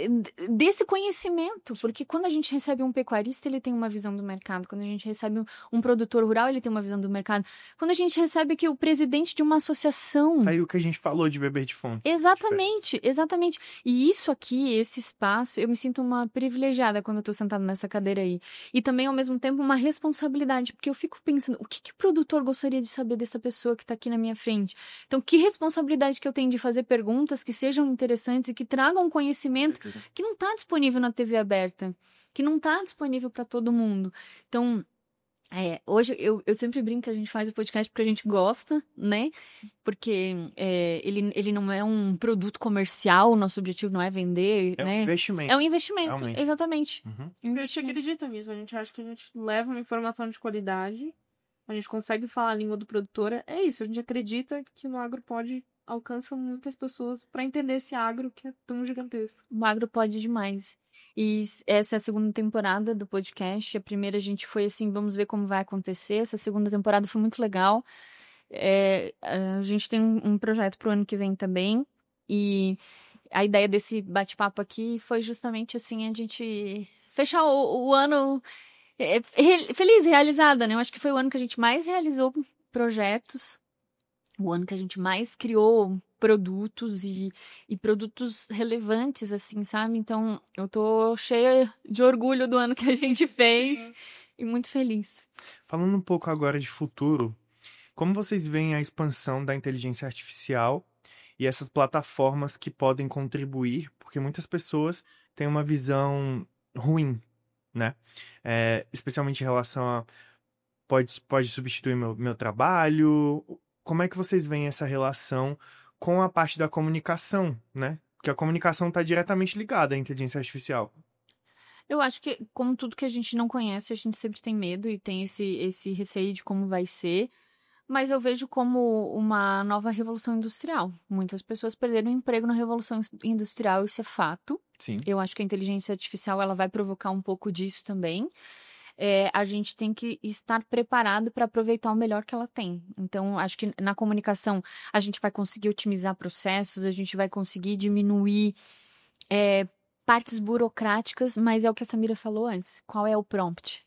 desse conhecimento, porque quando a gente recebe um pecuarista, ele tem uma visão do mercado, quando a gente recebe um produtor rural, ele tem uma visão do mercado, quando a gente recebe aqui o presidente de uma associação... Tá aí o que a gente falou de beber de fonte. Exatamente, exatamente. E isso aqui, esse espaço, eu me sinto uma privilegiada quando eu tô sentada nessa cadeira aí. E também, ao mesmo tempo, uma responsabilidade, porque eu fico pensando, o que o produtor gostaria de saber dessa pessoa que tá aqui na minha frente? Então, que responsabilidade que eu tenho de fazer perguntas que sejam interessantes e que tragam conhecimento que não está disponível na TV aberta, que não está disponível para todo mundo. Então, hoje eu sempre brinco que a gente faz o podcast porque a gente gosta, né? Porque ele não é um produto comercial, o nosso objetivo não é vender, É né? um investimento. É um investimento, Realmente. exatamente. Uhum. A gente acredita nisso, a gente acha que a gente leva uma informação de qualidade, a gente consegue falar a língua do produtor, é isso, a gente acredita que no agro pode alcança muitas pessoas para entender esse agro que é tão gigantesco. O agro pode demais. E essa é a segunda temporada do podcast. A primeira a gente foi assim, vamos ver como vai acontecer. Essa segunda temporada foi muito legal. A gente tem um projeto pro ano que vem também. E a ideia desse bate-papo aqui foi justamente assim, a gente fechar o ano feliz, realizada, né? Eu acho que foi o ano que a gente mais realizou projetos, o ano que a gente mais criou produtos e produtos relevantes, assim, sabe? Então, eu tô cheia de orgulho do ano que a gente fez e muito feliz. Falando um pouco agora de futuro, como vocês veem a expansão da inteligência artificial e essas plataformas que podem contribuir? Porque muitas pessoas têm uma visão ruim, né? Especialmente em relação a pode substituir meu trabalho. Como é que vocês veem essa relação com a parte da comunicação, né? Porque a comunicação está diretamente ligada à inteligência artificial. Eu acho que, como tudo que a gente não conhece, a gente sempre tem medo e tem esse receio de como vai ser. Mas eu vejo como uma nova revolução industrial. Muitas pessoas perderam emprego na revolução industrial, isso é fato. Sim. Eu acho que a inteligência artificial ela vai provocar um pouco disso também. A gente tem que estar preparado para aproveitar o melhor que ela tem. Então, acho que na comunicação a gente vai conseguir otimizar processos, a gente vai conseguir diminuir partes burocráticas, mas é o que a Samira falou antes. Qual é o prompt?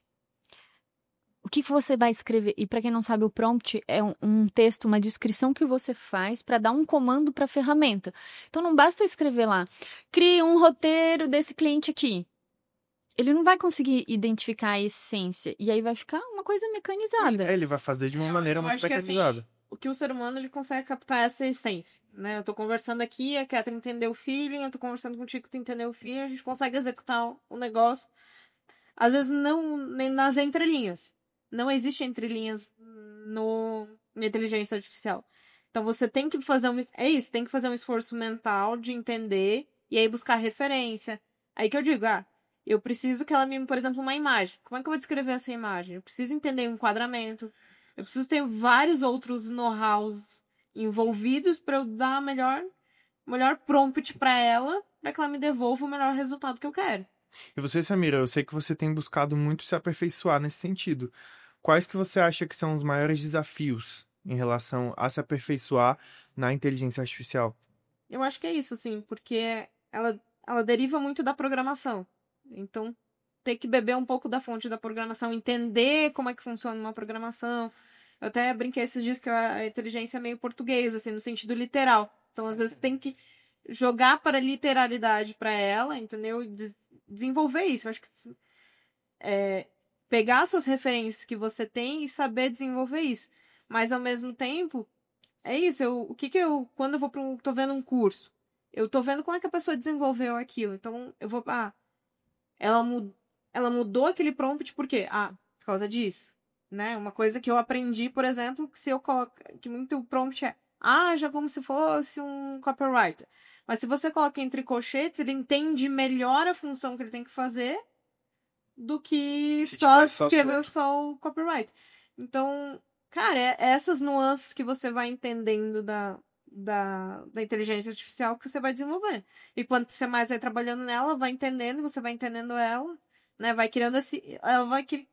O que você vai escrever? E para quem não sabe, o prompt é um texto, uma descrição que você faz para dar um comando para a ferramenta. Então, não basta escrever lá, crie um roteiro desse cliente aqui. Ele não vai conseguir identificar a essência. E aí vai ficar uma coisa mecanizada. Ele vai fazer de uma maneira muito mecanizada. Assim, o que o ser humano ele consegue captar essa essência, né? Eu tô conversando aqui, a Catherine entendeu o feeling, eu tô conversando contigo, tu entendeu o feeling, a gente consegue executar o negócio. Às vezes não nem nas entrelinhas. Não existe entrelinhas na inteligência artificial. Então você tem que fazer tem que fazer um esforço mental de entender e aí buscar referência. Aí que eu digo, eu preciso que ela me, por exemplo, uma imagem. Como é que eu vou descrever essa imagem? Eu preciso entender o enquadramento. Eu preciso ter vários outros know-hows envolvidos para eu dar o melhor prompt para ela, para que ela me devolva o melhor resultado que eu quero. E você, Samira, eu sei que você tem buscado muito se aperfeiçoar nesse sentido. Quais que você acha que são os maiores desafios em relação a se aperfeiçoar na inteligência artificial? Eu acho que é isso, assim, porque ela deriva muito da programação. Então, ter que beber um pouco da fonte da programação, entender como é que funciona uma programação. Eu até brinquei esses dias que a inteligência é meio portuguesa, assim, no sentido literal. Então, às vezes, tem que jogar para a literalidade para ela, entendeu? E desenvolver isso. Eu acho que pegar suas referências que você tem e saber desenvolver isso. Mas, ao mesmo tempo, é isso. Quando eu tô vendo um curso, eu tô vendo como é que a pessoa desenvolveu aquilo. Então, eu vou... Ela mudou aquele prompt por quê? Por causa disso. Né? Uma coisa que eu aprendi, por exemplo, que se eu coloco... Que muito prompt já como se fosse um copywriter. Mas se você coloca entre colchetes, ele entende melhor a função que ele tem que fazer do que só escrever só o copyright. Então, cara, essas nuances que você vai entendendo da inteligência artificial que você vai desenvolvendo. E quanto você mais vai trabalhando nela, vai entendendo, você vai entendendo ela, né? Vai criando ela vai que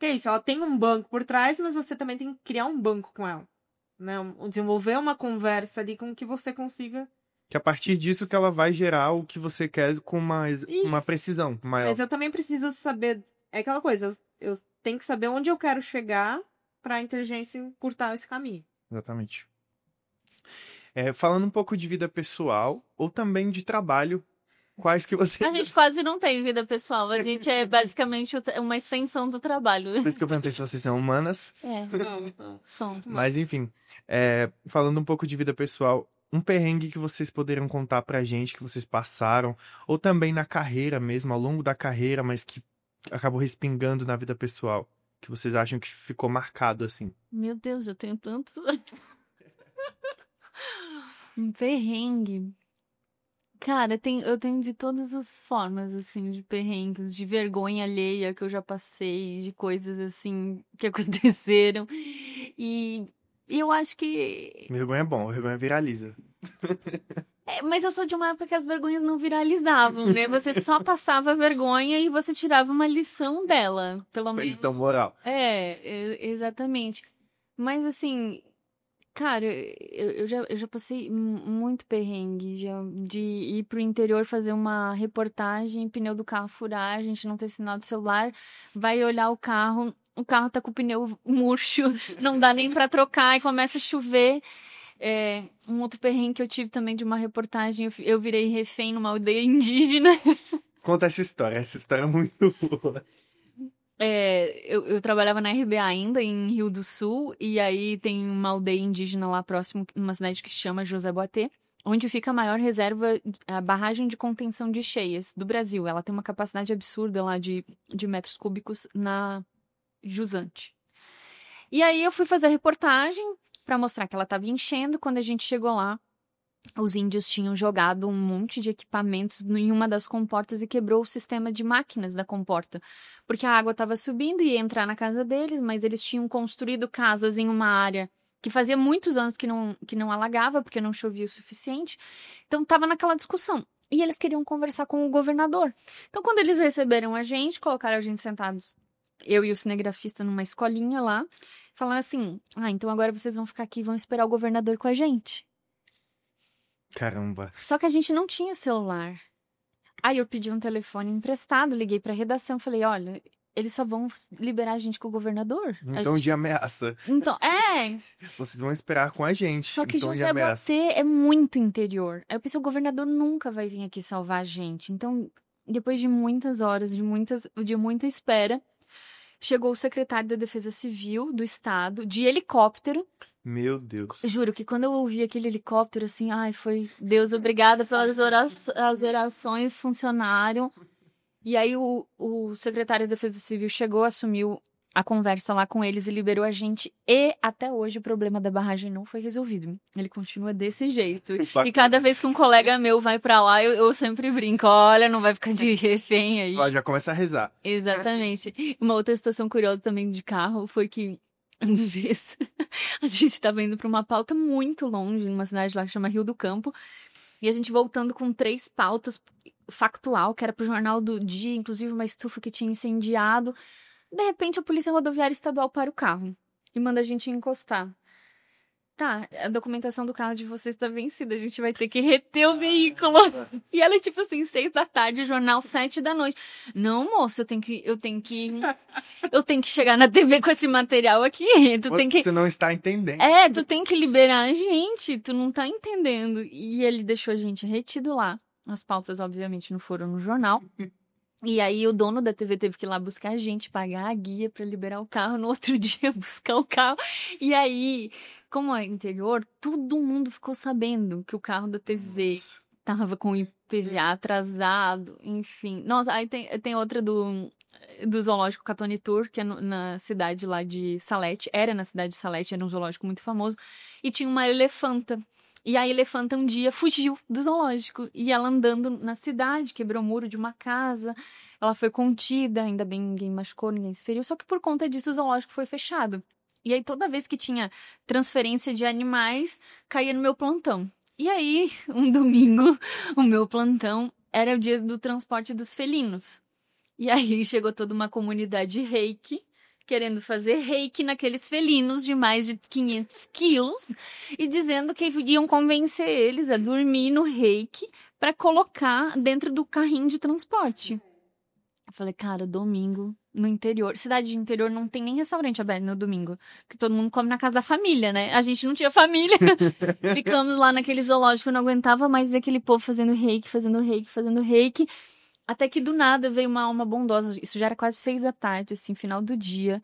é isso, ela tem um banco por trás, mas você também tem que criar um banco com ela, né? Desenvolver uma conversa ali com que você consiga Que a partir disso que ela vai gerar o que você quer com uma precisão maior. Mas eu também preciso saber. É aquela coisa, eu tenho que saber onde eu quero chegar pra inteligência encurtar esse caminho. Exatamente. Falando um pouco de vida pessoal, ou também de trabalho, quais que você... A gente quase não tem vida pessoal. A gente é basicamente uma extensão do trabalho. Por isso que eu perguntei se vocês são humanas. Som. Mas enfim, falando um pouco de vida pessoal, um perrengue que vocês poderiam contar pra gente, que vocês passaram, ou também na carreira mesmo, ao longo da carreira, mas que acabou respingando na vida pessoal, que vocês acham que ficou marcado, assim. Meu Deus, eu tenho tanto... Um perrengue. Cara, eu tenho de todas as formas, assim, de perrengues, de vergonha alheia que eu já passei, de coisas, assim, que aconteceram. E eu acho que... Vergonha é bom, vergonha viraliza. Mas eu sou de uma época que as vergonhas não viralizavam, né? Você só passava vergonha e você tirava uma lição dela, pelo menos. Questão moral. Exatamente. Mas, assim... Cara, eu já passei muito perrengue de ir pro interior fazer uma reportagem, pneu do carro furar, a gente não ter sinal de celular, vai olhar o carro tá com o pneu murcho, não dá nem pra trocar e começa a chover. Um outro perrengue que eu tive também de uma reportagem, eu virei refém numa aldeia indígena. Conta essa história é muito boa. Eu trabalhava na RBA ainda, em Rio do Sul, e aí tem uma aldeia indígena lá próximo, numa cidade que se chama José Boatê, onde fica a maior reserva, a barragem de contenção de cheias do Brasil. Ela tem uma capacidade absurda lá de metros cúbicos na jusante. E aí eu fui fazer a reportagem para mostrar que ela estava enchendo. Quando a gente chegou lá, os índios tinham jogado um monte de equipamentos em uma das comportas e quebrou o sistema de máquinas da comporta. Porque a água estava subindo e ia entrar na casa deles, mas eles tinham construído casas em uma área que fazia muitos anos que não alagava, porque não chovia o suficiente. Então estava naquela discussão. E eles queriam conversar com o governador. Então quando eles receberam a gente, colocaram a gente sentados, eu e o cinegrafista, numa escolinha lá, falando assim, então agora vocês vão ficar aqui e vão esperar o governador com a gente. Caramba. Só que a gente não tinha celular. Aí eu pedi um telefone emprestado, liguei pra redação, falei, olha, eles só vão liberar a gente com o governador. Então de ameaça. Então, Vocês vão esperar com a gente. Só que então, José Boatê é muito interior. Aí eu pensei, o governador nunca vai vir aqui salvar a gente. Então, depois de muitas horas, de muita espera, chegou o secretário da Defesa Civil do Estado, de helicóptero. Meu Deus. Juro que quando eu ouvi aquele helicóptero, assim, foi Deus, obrigada pelas as orações funcionaram. E aí o secretário da Defesa Civil chegou, assumiu a conversa lá com eles e liberou a gente. E até hoje o problema da barragem não foi resolvido. Ele continua desse jeito. E cada vez que um colega meu vai pra lá, eu sempre brinco, olha, não vai ficar de refém aí. Já começa a rezar. Exatamente. Uma outra situação curiosa também de carro foi que uma vez a gente estava indo para uma pauta muito longe, numa cidade lá que chama Rio do Campo, e a gente voltando com 3 pautas factual, que era pro jornal do dia, inclusive uma estufa que tinha incendiado. De repente a Polícia Rodoviária Estadual para o carro e manda a gente encostar. Tá, a documentação do carro de vocês está vencida, a gente vai ter que reter o veículo. E ela, tipo assim, 6 da tarde, o jornal 7 da noite. Não, moço, eu tenho que chegar na TV com esse material aqui. Você não está entendendo. Tu tem que liberar a gente, tu não tá entendendo. E ele deixou a gente retido lá. As pautas, obviamente, não foram no jornal. E aí o dono da TV teve que ir lá buscar a gente, pagar a guia para liberar o carro, no outro dia buscar o carro. E aí, como é interior, todo mundo ficou sabendo que o carro da TV tava com o IPVA atrasado, enfim. Nossa, aí tem outra do zoológico Catonitur, que é na cidade lá de Salete. Era na cidade de Salete, era um zoológico muito famoso. E tinha uma elefanta. E a elefanta um dia fugiu do zoológico. E ela andando na cidade, quebrou o muro de uma casa. Ela foi contida, ainda bem ninguém machucou, ninguém se feriu. Só que por conta disso o zoológico foi fechado. E aí toda vez que tinha transferência de animais, caía no meu plantão. E aí, um domingo, o meu plantão era o dia do transporte dos felinos. E aí chegou toda uma comunidade reiki querendo fazer reiki naqueles felinos de mais de 500 quilos e dizendo que iam convencer eles a dormir no reiki para colocar dentro do carrinho de transporte. Eu falei, cara, domingo no interior. Cidade de interior não tem nem restaurante aberto no domingo. Porque todo mundo come na casa da família, né? A gente não tinha família. Ficamos lá naquele zoológico, eu não aguentava mais ver aquele povo fazendo reiki, fazendo reiki, fazendo reiki. Até que do nada veio uma alma bondosa. Isso já era quase 6 da tarde, assim, final do dia.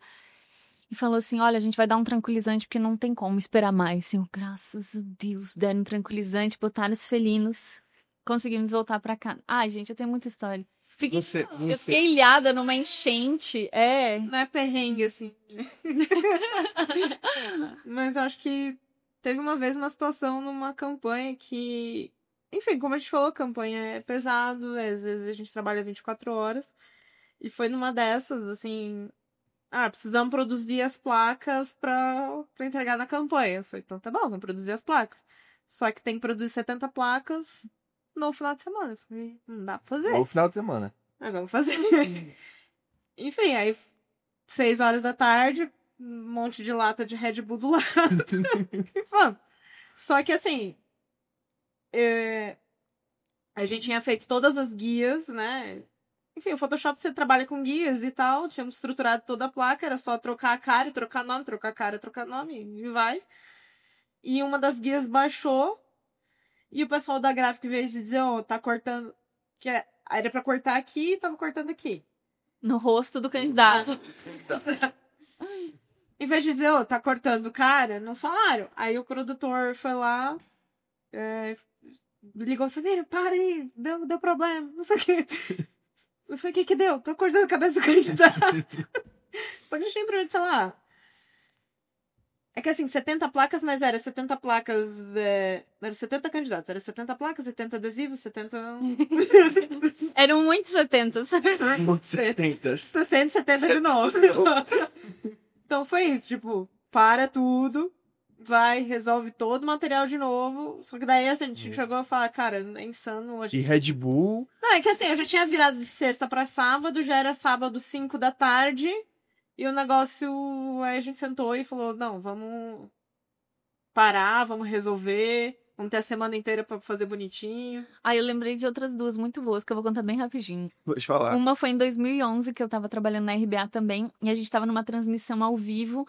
E falou assim, olha, a gente vai dar um tranquilizante porque não tem como esperar mais. Assim, graças a Deus, deram um tranquilizante, botaram os felinos. Conseguimos voltar pra cá. Ai, gente, eu tenho muita história. Eu fiquei ilhada numa enchente, Não é perrengue, assim. Mas eu acho que teve uma vez uma situação numa campanha que... Enfim, como a gente falou, a campanha é pesado, às vezes a gente trabalha 24 horas. E foi numa dessas, assim... precisamos produzir as placas pra entregar na campanha. Eu falei, então tá bom, vamos produzir as placas. Só que tem que produzir 70 placas no final de semana. Eu falei, não dá pra fazer. No final de semana. Vamos fazer. Enfim, aí 6 horas da tarde, um monte de lata de Red Bull do lado. E vamos. Só que assim, a gente tinha feito todas as guias, né? Enfim, o Photoshop você trabalha com guias e tal. Tínhamos estruturado toda a placa, era só trocar a cara e trocar nome, trocar a cara, trocar nome e vai. E uma das guias baixou. E o pessoal da gráfica, em vez de dizer, tá cortando. Que era pra cortar aqui, tava cortando aqui. No rosto do candidato. Em vez de dizer, tá cortando o cara, não falaram. Aí o produtor foi lá, ligou, Samira, para aí, deu problema, não sei o quê. Eu falei, o que deu? Tô cortando a cabeça do candidato. Só que a gente tem problema de, sei lá... É que assim, 70 placas, mas era 70 placas... Eram 70 candidatos, era 70 placas, 70 adesivos, 70... Eram muitos 70. Muitos 70. 60, 70 de novo. Então foi isso, tipo, para tudo, vai, resolve todo o material de novo. Só que daí assim, a gente chegou a falar, cara, é insano hoje. E Red Bull... Não, é que assim, eu já tinha virado de sexta pra sábado, já era sábado 5 da tarde... E o negócio, aí a gente sentou e falou, não, vamos parar, vamos resolver, vamos ter a semana inteira pra fazer bonitinho. Aí eu lembrei de outras duas muito boas, que eu vou contar bem rapidinho. Vou te falar. Uma foi em 2011, que eu tava trabalhando na RBA também, e a gente tava numa transmissão ao vivo,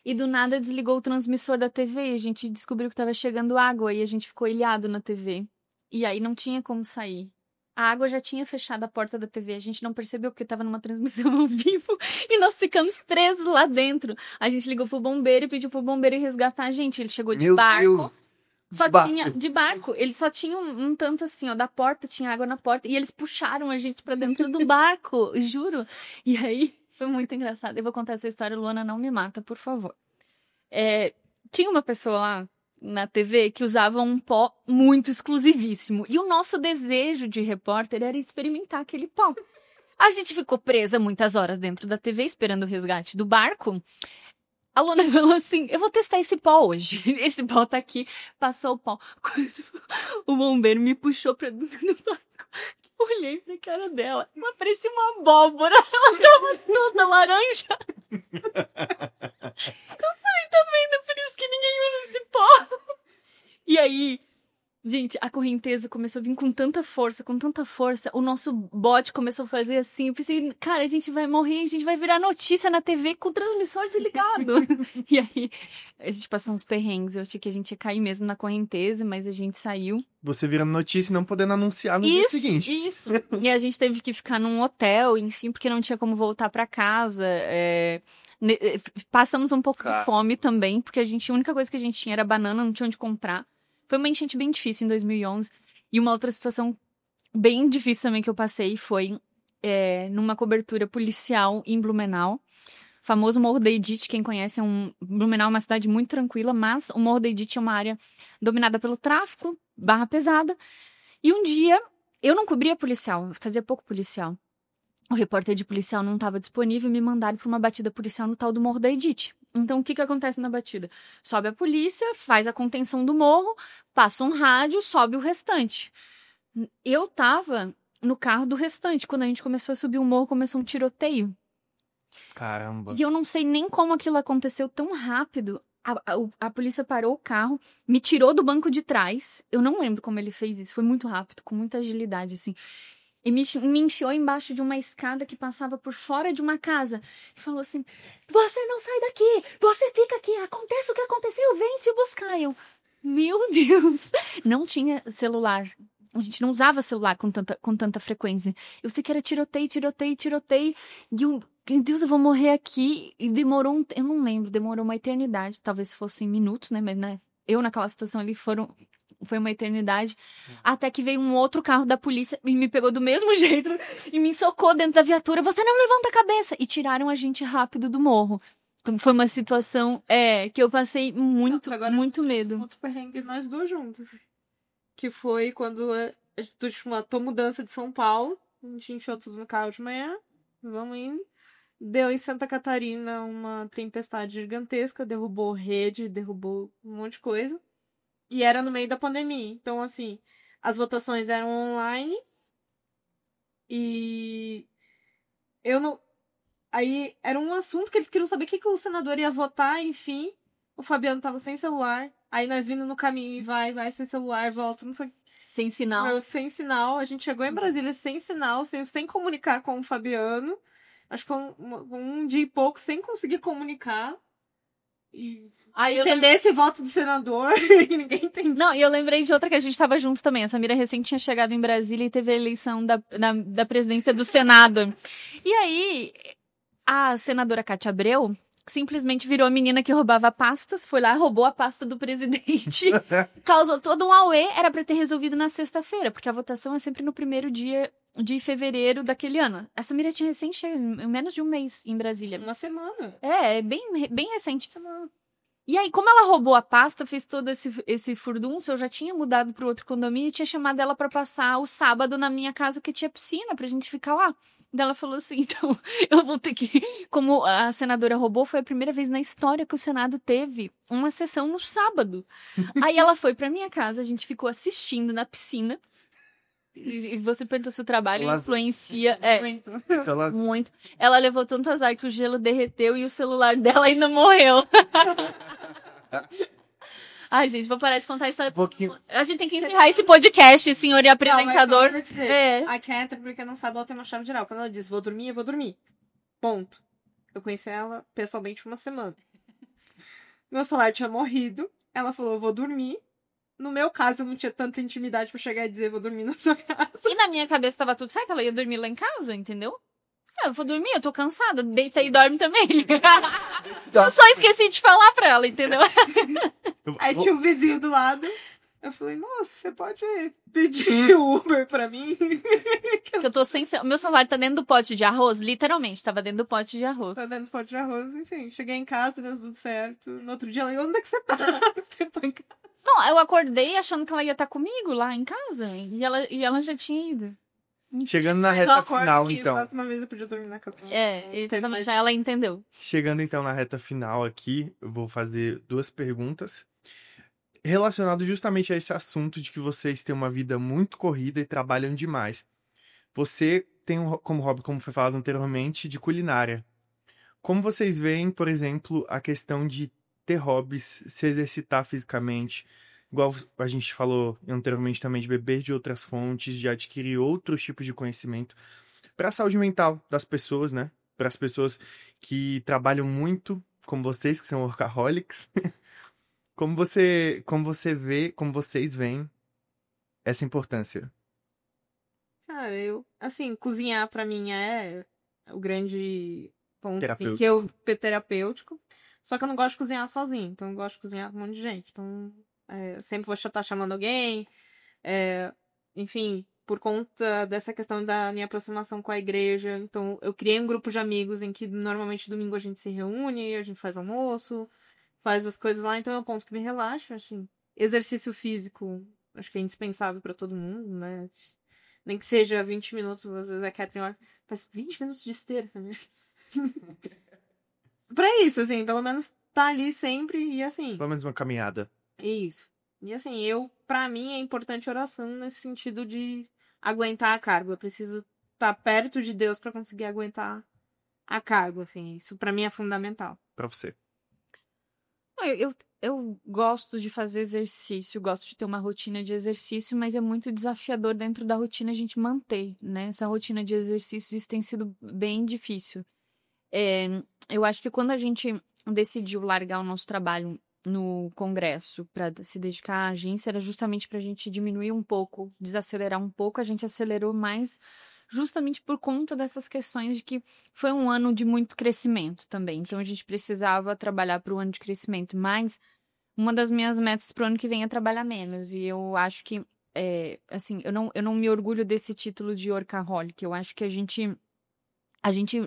e do nada desligou o transmissor da TV, e a gente descobriu que tava chegando água, e a gente ficou ilhado na TV. E aí não tinha como sair. A água já tinha fechado a porta da TV, a gente não percebeu porque estava numa transmissão ao vivo e nós ficamos presos lá dentro. A gente ligou pro bombeiro e pediu pro bombeiro ir resgatar a gente. Ele chegou de barco. Deus. Só tinha de barco. Ele só tinha um tanto assim, ó, da porta, tinha água na porta e eles puxaram a gente pra dentro do barco, juro. E aí foi muito engraçado. Eu vou contar essa história, Luana, não me mata, por favor. Tinha uma pessoa lá na TV que usava um pó muito exclusivíssimo. E o nosso desejo de repórter era experimentar aquele pó. A gente ficou presa muitas horas dentro da TV esperando o resgate do barco. A Luna falou assim, eu vou testar esse pó hoje. Esse pó tá aqui. Passou o pó. Quando o bombeiro me puxou pra dentro do barco, eu olhei pra cara dela. Ela parecia uma abóbora. Ela tava toda laranja. Eu falei, tá vendo? Por isso que ninguém usa esse pó. E aí, gente, a correnteza começou a vir com tanta força, o nosso bote começou a fazer assim, eu pensei, cara, a gente vai morrer, a gente vai virar notícia na TV com o transmissor desligado. E aí, a gente passou uns perrengues, eu achei que a gente ia cair mesmo na correnteza, mas a gente saiu. Você virando notícia e não podendo anunciar no dia seguinte. Isso. E a gente teve que ficar num hotel, enfim, porque não tinha como voltar pra casa. Passamos um pouco de fome também, porque a única coisa que a gente tinha era banana, não tinha onde comprar. Foi uma enchente bem difícil em 2011. E uma outra situação bem difícil também que eu passei foi numa cobertura policial em Blumenau. Famoso Morro da Edith, quem conhece, Blumenau é uma cidade muito tranquila, mas o Morro da Edith é uma área dominada pelo tráfico, barra pesada. E um dia, eu não cobria policial, fazia pouco policial. O repórter de policial não estava disponível e me mandaram para uma batida policial no tal do Morro da Edith. Então, o que acontece na batida? Sobe a polícia, faz a contenção do morro, passa um rádio, sobe o restante. Eu tava no carro do restante. Quando a gente começou a subir o morro, começou um tiroteio. Caramba. E eu não sei nem como aquilo aconteceu tão rápido. A polícia parou o carro, me tirou do banco de trás. Eu não lembro como ele fez isso. Foi muito rápido, com muita agilidade, assim. E me enfiou embaixo de uma escada que passava por fora de uma casa. E falou assim, você não sai daqui, você fica aqui, acontece o que aconteceu, vem te buscar. Meu Deus! Não tinha celular. A gente não usava celular com tanta frequência. Eu sei que era tiroteio. E eu, meu Deus, eu vou morrer aqui. E demorou eu não lembro, demorou uma eternidade. Talvez fossem minutos, né? Mas né, eu naquela situação ali foi uma eternidade. Até que veio um outro carro da polícia e me pegou do mesmo jeito e me socou dentro da viatura. Você não levanta a cabeça! E tiraram a gente rápido do morro. Então, foi uma situação que eu passei muito medo. Outro perrengue, nós duas juntos. Que foi quando a gente matou mudança de São Paulo. A gente enfiou tudo no carro de manhã. Vamos indo. Deu em Santa Catarina uma tempestade gigantesca. Derrubou rede, derrubou um monte de coisa. E era no meio da pandemia. Então, assim, as votações eram online. E eu não... Aí era um assunto que eles queriam saber o que o senador ia votar, enfim. O Fabiano tava sem celular. Aí nós vindo no caminho e vai sem celular, volta, não sei. Sem sinal. Sem sinal. A gente chegou em Brasília sem sinal, sem comunicar com o Fabiano. Acho que um dia e pouco sem conseguir comunicar. E entender esse voto do senador, que ninguém entendeu. Não, e eu lembrei de outra que a gente tava junto também. A Samira recém tinha chegado em Brasília e teve a eleição da presidência do Senado. E aí, a senadora Cátia Abreu simplesmente virou a menina que roubava pastas, foi lá, roubou a pasta do presidente, causou todo um auê, era pra ter resolvido na sexta-feira, porque a votação é sempre no primeiro dia de fevereiro daquele ano. Essa Samira tinha recém chegado, em menos de um mês em Brasília. Uma semana. É bem recente. E aí, como ela roubou a pasta, fez todo esse furdunço, eu já tinha mudado pro outro condomínio e tinha chamado ela pra passar o sábado na minha casa, que tinha piscina, pra gente ficar lá. Daí ela falou assim, então, eu vou ter que... Como a senadora roubou, foi a primeira vez na história que o Senado teve uma sessão no sábado. Aí ela foi pra minha casa, a gente ficou assistindo na piscina. E você perguntou se o trabalho influencia. Muito. Ela levou tanto azar que o gelo derreteu e o celular dela ainda morreu. Ai, gente, vou parar de contar isso. A gente tem que encerrar esse podcast, senhor e apresentador. Não, dizer, a Catherine, porque não sabe, ela tem uma chave geral. Quando ela diz, vou dormir, eu vou dormir. Ponto. Eu conheci ela pessoalmente uma semana. Meu celular tinha morrido. Ela falou, eu vou dormir. No meu caso, eu não tinha tanta intimidade pra chegar e dizer, vou dormir na sua casa. E na minha cabeça tava tudo certo, ela ia dormir lá em casa, entendeu? Eu vou dormir, eu tô cansada. Deita e dorme também. Eu só esqueci de falar pra ela, entendeu? Aí tinha um vizinho do lado. Eu falei, nossa, você pode pedir o Uber pra mim? Que eu tô sem... Meu celular tá dentro do pote de arroz, literalmente, tava dentro do pote de arroz. Tá dentro do pote de arroz, enfim. Cheguei em casa, deu tudo certo. No outro dia ela, onde é que você tá? Eu tô em casa. Não, eu acordei achando que ela ia estar comigo lá em casa. E ela já tinha ido. Chegando na reta final, então. Próxima vez eu podia dormir na casa. Já ela entendeu. Chegando então na reta final aqui, eu vou fazer 2 perguntas relacionadas justamente a esse assunto de que vocês têm uma vida muito corrida e trabalham demais. Você tem como hobby, como foi falado anteriormente, de culinária. Como vocês veem, por exemplo, a questão de ter hobbies, se exercitar fisicamente, igual a gente falou anteriormente também, de beber de outras fontes, de adquirir outros tipos de conhecimento para a saúde mental das pessoas, né? Para as pessoas que trabalham muito, como vocês, que são workaholics. Como vocês veem essa importância? Cara, cozinhar pra mim é o grande ponto terapêutico. Só que eu não gosto de cozinhar sozinho, então eu gosto de cozinhar com um monte de gente. Então, eu sempre vou estar chamando alguém. Enfim, por conta dessa questão da minha aproximação com a igreja. Então, eu criei um grupo de amigos em que normalmente domingo a gente se reúne, a gente faz almoço, faz as coisas lá. Então, é um ponto que me relaxa. Assim. Exercício físico, acho que é indispensável pra todo mundo, né? Nem que seja 20 minutos, às vezes a Catherine faz 20 minutos de esteira, sabe? Pra isso, assim, pelo menos tá ali sempre e assim. Pelo menos uma caminhada. Isso. E assim, pra mim é importante oração nesse sentido de aguentar a carga. Eu preciso estar perto de Deus pra conseguir aguentar a cargo, assim. Isso pra mim é fundamental. Pra você? Eu gosto de fazer exercício, gosto de ter uma rotina de exercício, mas é muito desafiador dentro da rotina a gente manter, né? Essa rotina de exercícios, isso tem sido bem difícil. Eu acho que quando a gente decidiu largar o nosso trabalho no Congresso para se dedicar à agência, era justamente para a gente diminuir um pouco, desacelerar um pouco. A gente acelerou mais justamente por conta dessas questões de que foi um ano de muito crescimento também. Então, a gente precisava trabalhar para o ano de crescimento. Mas uma das minhas metas para o ano que vem é trabalhar menos. E eu acho que, assim, eu não me orgulho desse título de workaholic. Eu acho que a gente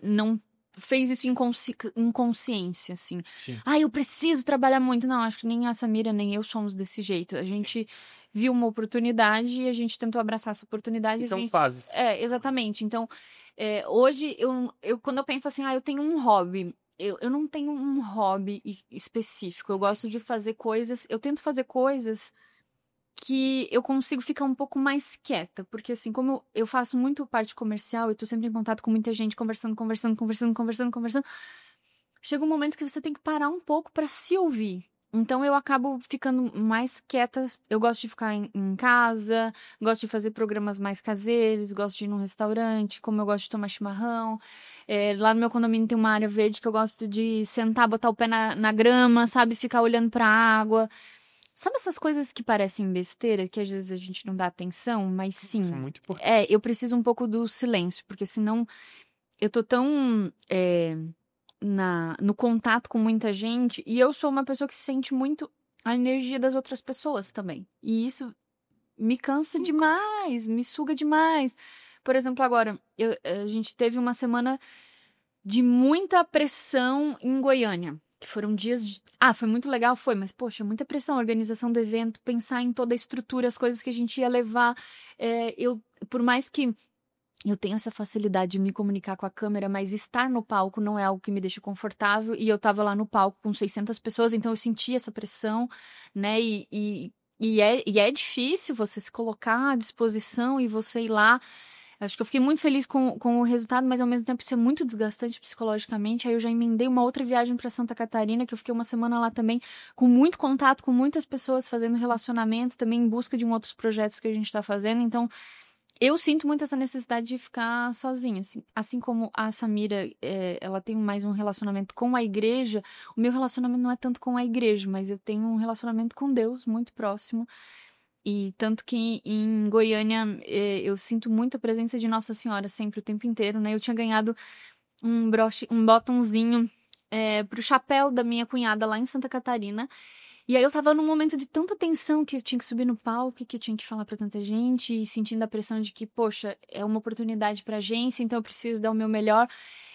não fez isso em consciência, assim. Sim. Eu preciso trabalhar muito. Não, acho que nem a Samira, nem eu somos desse jeito. A gente viu uma oportunidade e a gente tentou abraçar essa oportunidade. E são fases. Exatamente. Então, hoje, quando eu penso assim, eu tenho um hobby. Eu não tenho um hobby específico. Eu gosto de fazer coisas... Eu tento fazer coisas que eu consigo ficar um pouco mais quieta. Porque, assim, como eu faço muito parte comercial, eu tô sempre em contato com muita gente, conversando. Chega um momento que você tem que parar um pouco pra se ouvir. Então, eu acabo ficando mais quieta. Eu gosto de ficar em casa, gosto de fazer programas mais caseiros, gosto de ir num restaurante, como eu gosto de tomar chimarrão. Lá no meu condomínio tem uma área verde que eu gosto de sentar, botar o pé na grama, sabe? Ficar olhando pra água. Sabe essas coisas que parecem besteira, que às vezes a gente não dá atenção, mas sim. São muito importantes. Eu preciso um pouco do silêncio, porque senão eu tô tão no contato com muita gente, e eu sou uma pessoa que sente muito a energia das outras pessoas também. E isso me cansa demais, me suga demais. Por exemplo, agora, a gente teve uma semana de muita pressão em Goiânia. Que foram dias de... foi muito legal, foi, mas, poxa, muita pressão, organização do evento, pensar em toda a estrutura, as coisas que a gente ia levar. Por mais que eu tenha essa facilidade de me comunicar com a câmera, mas estar no palco não é algo que me deixa confortável, e eu tava lá no palco com 600 pessoas, então eu senti essa pressão, né, e é difícil você se colocar à disposição e você ir lá. Acho que eu fiquei muito feliz com o resultado, mas ao mesmo tempo isso é muito desgastante psicologicamente. Aí eu já emendei uma outra viagem para Santa Catarina, que eu fiquei uma semana lá também, com muito contato com muitas pessoas, fazendo relacionamento, também em busca de outros projetos que a gente está fazendo. Então, eu sinto muito essa necessidade de ficar sozinha. Assim como a Samira, ela tem mais um relacionamento com a igreja, o meu relacionamento não é tanto com a igreja, mas eu tenho um relacionamento com Deus muito próximo. E tanto que em Goiânia eu sinto muito a presença de Nossa Senhora sempre, o tempo inteiro, né? Eu tinha ganhado um broche, um botãozinho pro chapéu da minha cunhada lá em Santa Catarina. E aí eu tava num momento de tanta tensão que eu tinha que subir no palco, que eu tinha que falar pra tanta gente, e sentindo a pressão de que, poxa, é uma oportunidade pra agência, então eu preciso dar o meu melhor.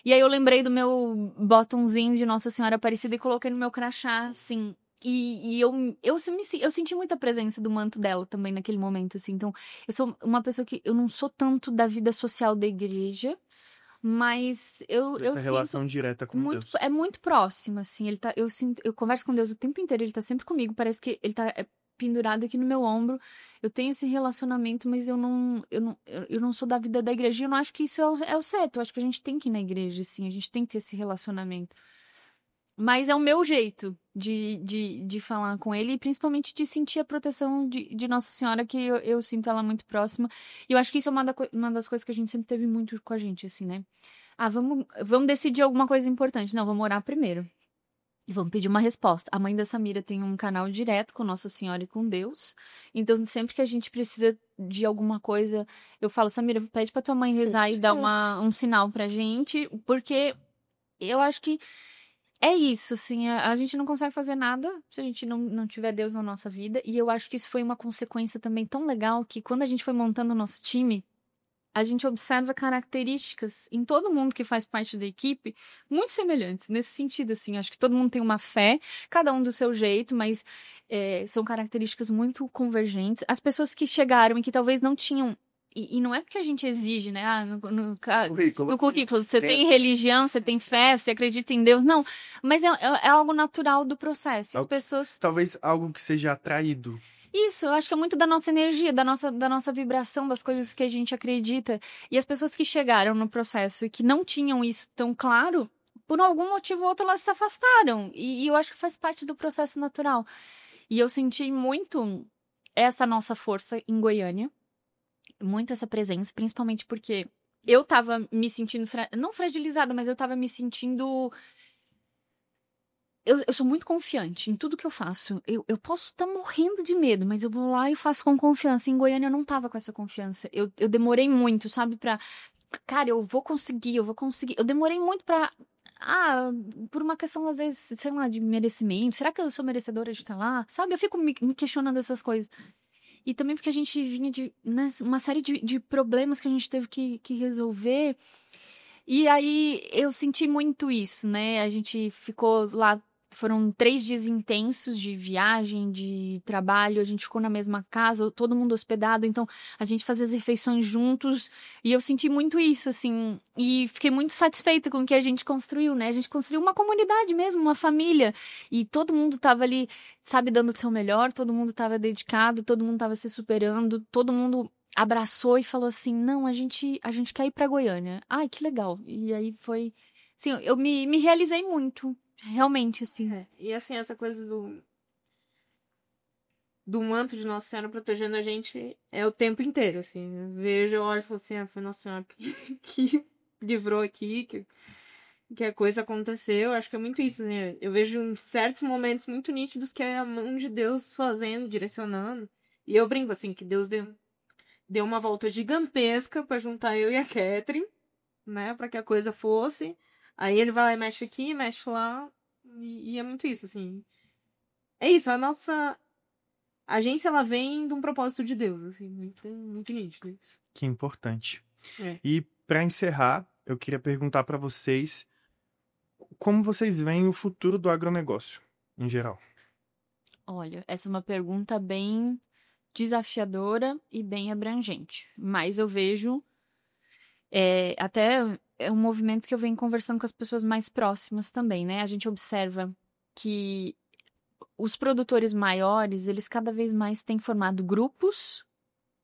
E aí eu lembrei do meu botãozinho de Nossa Senhora Aparecida e coloquei no meu crachá, assim... E eu senti muita presença do manto dela também naquele momento, assim. Então, eu sou uma pessoa que... Eu não sou tanto da vida social da igreja, mas eu Essa relação sinto direta com Deus. é muito próxima, assim. Eu converso com Deus o tempo inteiro, ele tá sempre comigo. Parece que ele tá pendurado aqui no meu ombro. Eu tenho esse relacionamento, mas eu não sou da vida da igreja. E eu não acho que isso é o certo. Eu acho que a gente tem que ir na igreja, assim. A gente tem que ter esse relacionamento. Mas é o meu jeito de falar com ele, e principalmente de sentir a proteção de Nossa Senhora, que eu sinto ela muito próxima. E eu acho que isso é uma das coisas que a gente sempre teve muito com a gente, assim, né? Vamos decidir alguma coisa importante. Não, vamos orar primeiro. E vamos pedir uma resposta. A mãe da Samira tem um canal direto com Nossa Senhora e com Deus. Então, sempre que a gente precisa de alguma coisa, eu falo, Samira, pede pra tua mãe rezar e dar um sinal pra gente, porque eu acho que é isso, assim, a gente não consegue fazer nada se a gente não tiver Deus na nossa vida, e eu acho que isso foi uma consequência também tão legal, que quando a gente foi montando o nosso time, a gente observa características em todo mundo que faz parte da equipe, muito semelhantes, nesse sentido, assim, acho que todo mundo tem uma fé, cada um do seu jeito, mas são características muito convergentes. As pessoas que chegaram e que talvez não tinham... E não é porque a gente exige, né? No currículo, você tem religião, você tem fé, você acredita em Deus. Não, mas é algo natural do processo. As pessoas... Talvez algo que seja atraído. Isso, eu acho que é muito da nossa energia, da nossa vibração, das coisas que a gente acredita. E as pessoas que chegaram no processo e que não tinham isso tão claro, por algum motivo ou outro, elas se afastaram. E eu acho que faz parte do processo natural. E eu senti muito essa nossa força em Goiânia, muito essa presença, principalmente porque eu tava me sentindo, não fragilizada, mas eu tava me sentindo... Eu sou muito confiante em tudo que eu faço. Eu posso estar morrendo de medo, mas eu vou lá e faço com confiança. Em Goiânia eu não tava com essa confiança. Eu demorei muito, sabe, cara, eu vou conseguir. Eu demorei muito por uma questão, às vezes, sei lá, de merecimento. Será que eu sou merecedora de estar lá? Sabe, eu fico me questionando essas coisas. E também porque a gente vinha de, né, uma série de problemas que a gente teve que resolver. E aí eu senti muito isso, né? A gente ficou lá, foram 3 dias intensos de viagem, de trabalho, a gente ficou na mesma casa, todo mundo hospedado, então a gente fazia as refeições juntos, e eu senti muito isso, assim, e fiquei muito satisfeita com o que a gente construiu, né? A gente construiu uma comunidade mesmo, uma família, e todo mundo tava ali, sabe, dando o seu melhor, todo mundo tava dedicado, todo mundo tava se superando, todo mundo abraçou e falou assim, não, a gente quer ir pra Goiânia. Ai, que legal. E aí foi... Assim, eu me realizei muito, realmente, assim. E assim, essa coisa do manto de Nossa Senhora protegendo a gente é o tempo inteiro, assim. Eu vejo, eu olho e falo assim, foi Nossa Senhora que livrou aqui, que a coisa aconteceu. Acho que é muito isso, assim. Eu vejo em certos momentos muito nítidos que é a mão de Deus fazendo, direcionando. E eu brinco, assim, que Deus deu uma volta gigantesca pra juntar eu e a Catherine, né? Pra que a coisa fosse. Aí ele vai lá e mexe aqui, mexe lá. E é muito isso, assim. É isso, a nossa agência, ela vem de um propósito de Deus, assim. Muito, muito nítido isso. Que importante. É. E para encerrar, eu queria perguntar para vocês como vocês veem o futuro do agronegócio, em geral. Olha, essa é uma pergunta bem desafiadora e bem abrangente. Mas eu vejo até é um movimento que eu venho conversando com as pessoas mais próximas também, né? A gente observa que os produtores maiores, eles cada vez mais têm formado grupos,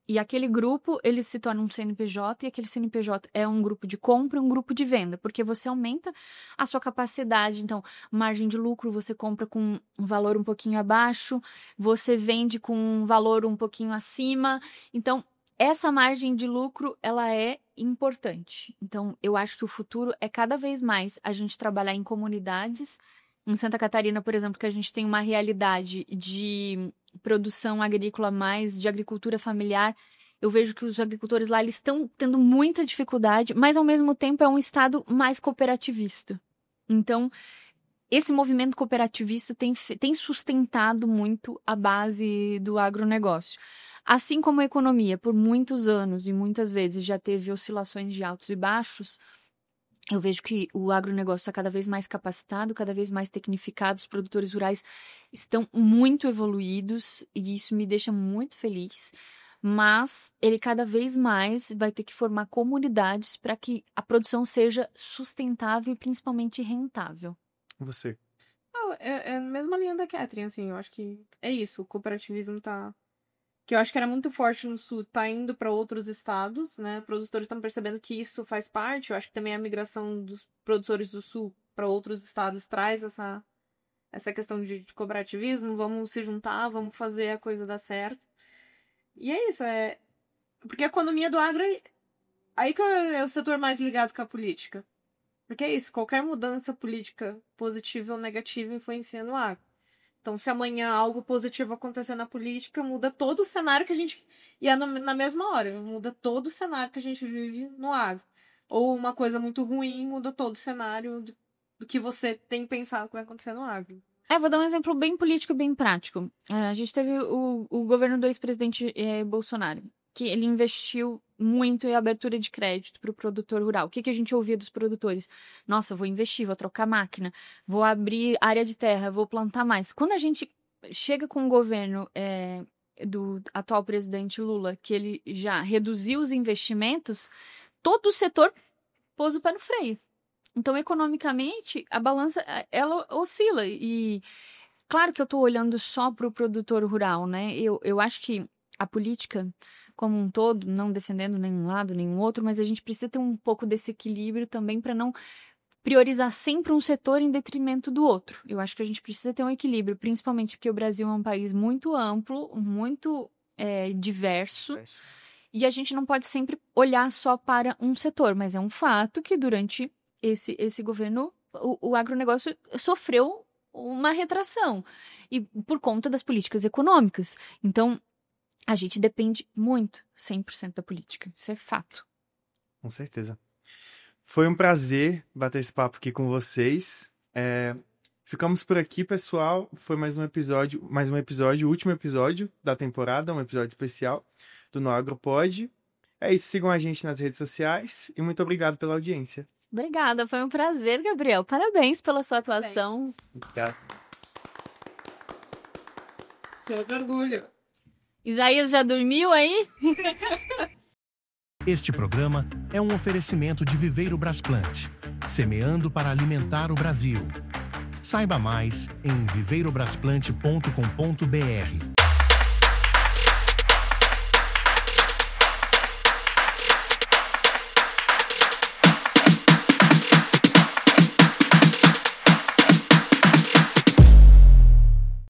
e aquele grupo, ele se torna um CNPJ, e aquele CNPJ é um grupo de compra e um grupo de venda, porque você aumenta a sua capacidade. Então, margem de lucro, você compra com um valor um pouquinho abaixo, você vende com um valor um pouquinho acima. Então, essa margem de lucro, ela é importante. Então, eu acho que o futuro é cada vez mais a gente trabalhar em comunidades. Em Santa Catarina, por exemplo, que a gente tem uma realidade de produção agrícola mais de agricultura familiar, eu vejo que os agricultores lá eles estão tendo muita dificuldade, mas ao mesmo tempo é um estado mais cooperativista. Então, esse movimento cooperativista tem sustentado muito a base do agronegócio. Assim como a economia, por muitos anos e muitas vezes já teve oscilações de altos e baixos, eu vejo que o agronegócio está cada vez mais capacitado, cada vez mais tecnificado, os produtores rurais estão muito evoluídos e isso me deixa muito feliz. Mas ele cada vez mais vai ter que formar comunidades para que a produção seja sustentável e principalmente rentável. Você? É a mesma linha da Catherine, assim. Eu acho que é isso. O cooperativismo tá... que eu acho que era muito forte no Sul, tá indo para outros estados, né? Produtores estão percebendo que isso faz parte. Eu acho que também a migração dos produtores do Sul para outros estados traz essa questão de cooperativismo. Vamos se juntar, vamos fazer a coisa dar certo. E é isso, porque a economia do agro aí que é o setor mais ligado com a política. Porque é isso, qualquer mudança política positiva ou negativa influencia no agro. Então, se amanhã algo positivo acontecer na política, muda todo o cenário que a gente... E é na mesma hora, muda todo o cenário que a gente vive no agro. Ou uma coisa muito ruim, muda todo o cenário do que você tem pensado que vai acontecer no agro. Vou dar um exemplo bem político e bem prático. A gente teve o governo do ex-presidente Bolsonaro, que ele investiu muito em abertura de crédito para o produtor rural. O que a gente ouvia dos produtores? Nossa, vou investir, vou trocar máquina, vou abrir área de terra, vou plantar mais. Quando a gente chega com o governo do atual presidente Lula, que ele já reduziu os investimentos, todo o setor pôs o pé no freio. Então, economicamente, a balança, ela oscila. E claro que eu estou olhando só para o produtor rural, né? Eu acho que a política como um todo, não defendendo nenhum lado, nenhum outro, mas a gente precisa ter um pouco desse equilíbrio também para não priorizar sempre um setor em detrimento do outro. Eu acho que a gente precisa ter um equilíbrio, principalmente porque o Brasil é um país muito amplo, muito diverso, e a gente não pode sempre olhar só para um setor, mas é um fato que durante esse governo o agronegócio sofreu uma retração, e por conta das políticas econômicas. Então, a gente depende muito, 100% da política. Isso é fato. Com certeza. Foi um prazer bater esse papo aqui com vocês. Ficamos por aqui, pessoal. Foi mais um episódio, o último episódio da temporada, um episódio especial do No Agropod. É isso, sigam a gente nas redes sociais e muito obrigado pela audiência. Obrigada, foi um prazer, Gabriel. Parabéns pela sua atuação. Obrigado. Cheio de orgulho. Isaías já dormiu aí? Este programa é um oferecimento de Viveiro Brasplante, semeando para alimentar o Brasil. Saiba mais em viveirobrasplante.com.br.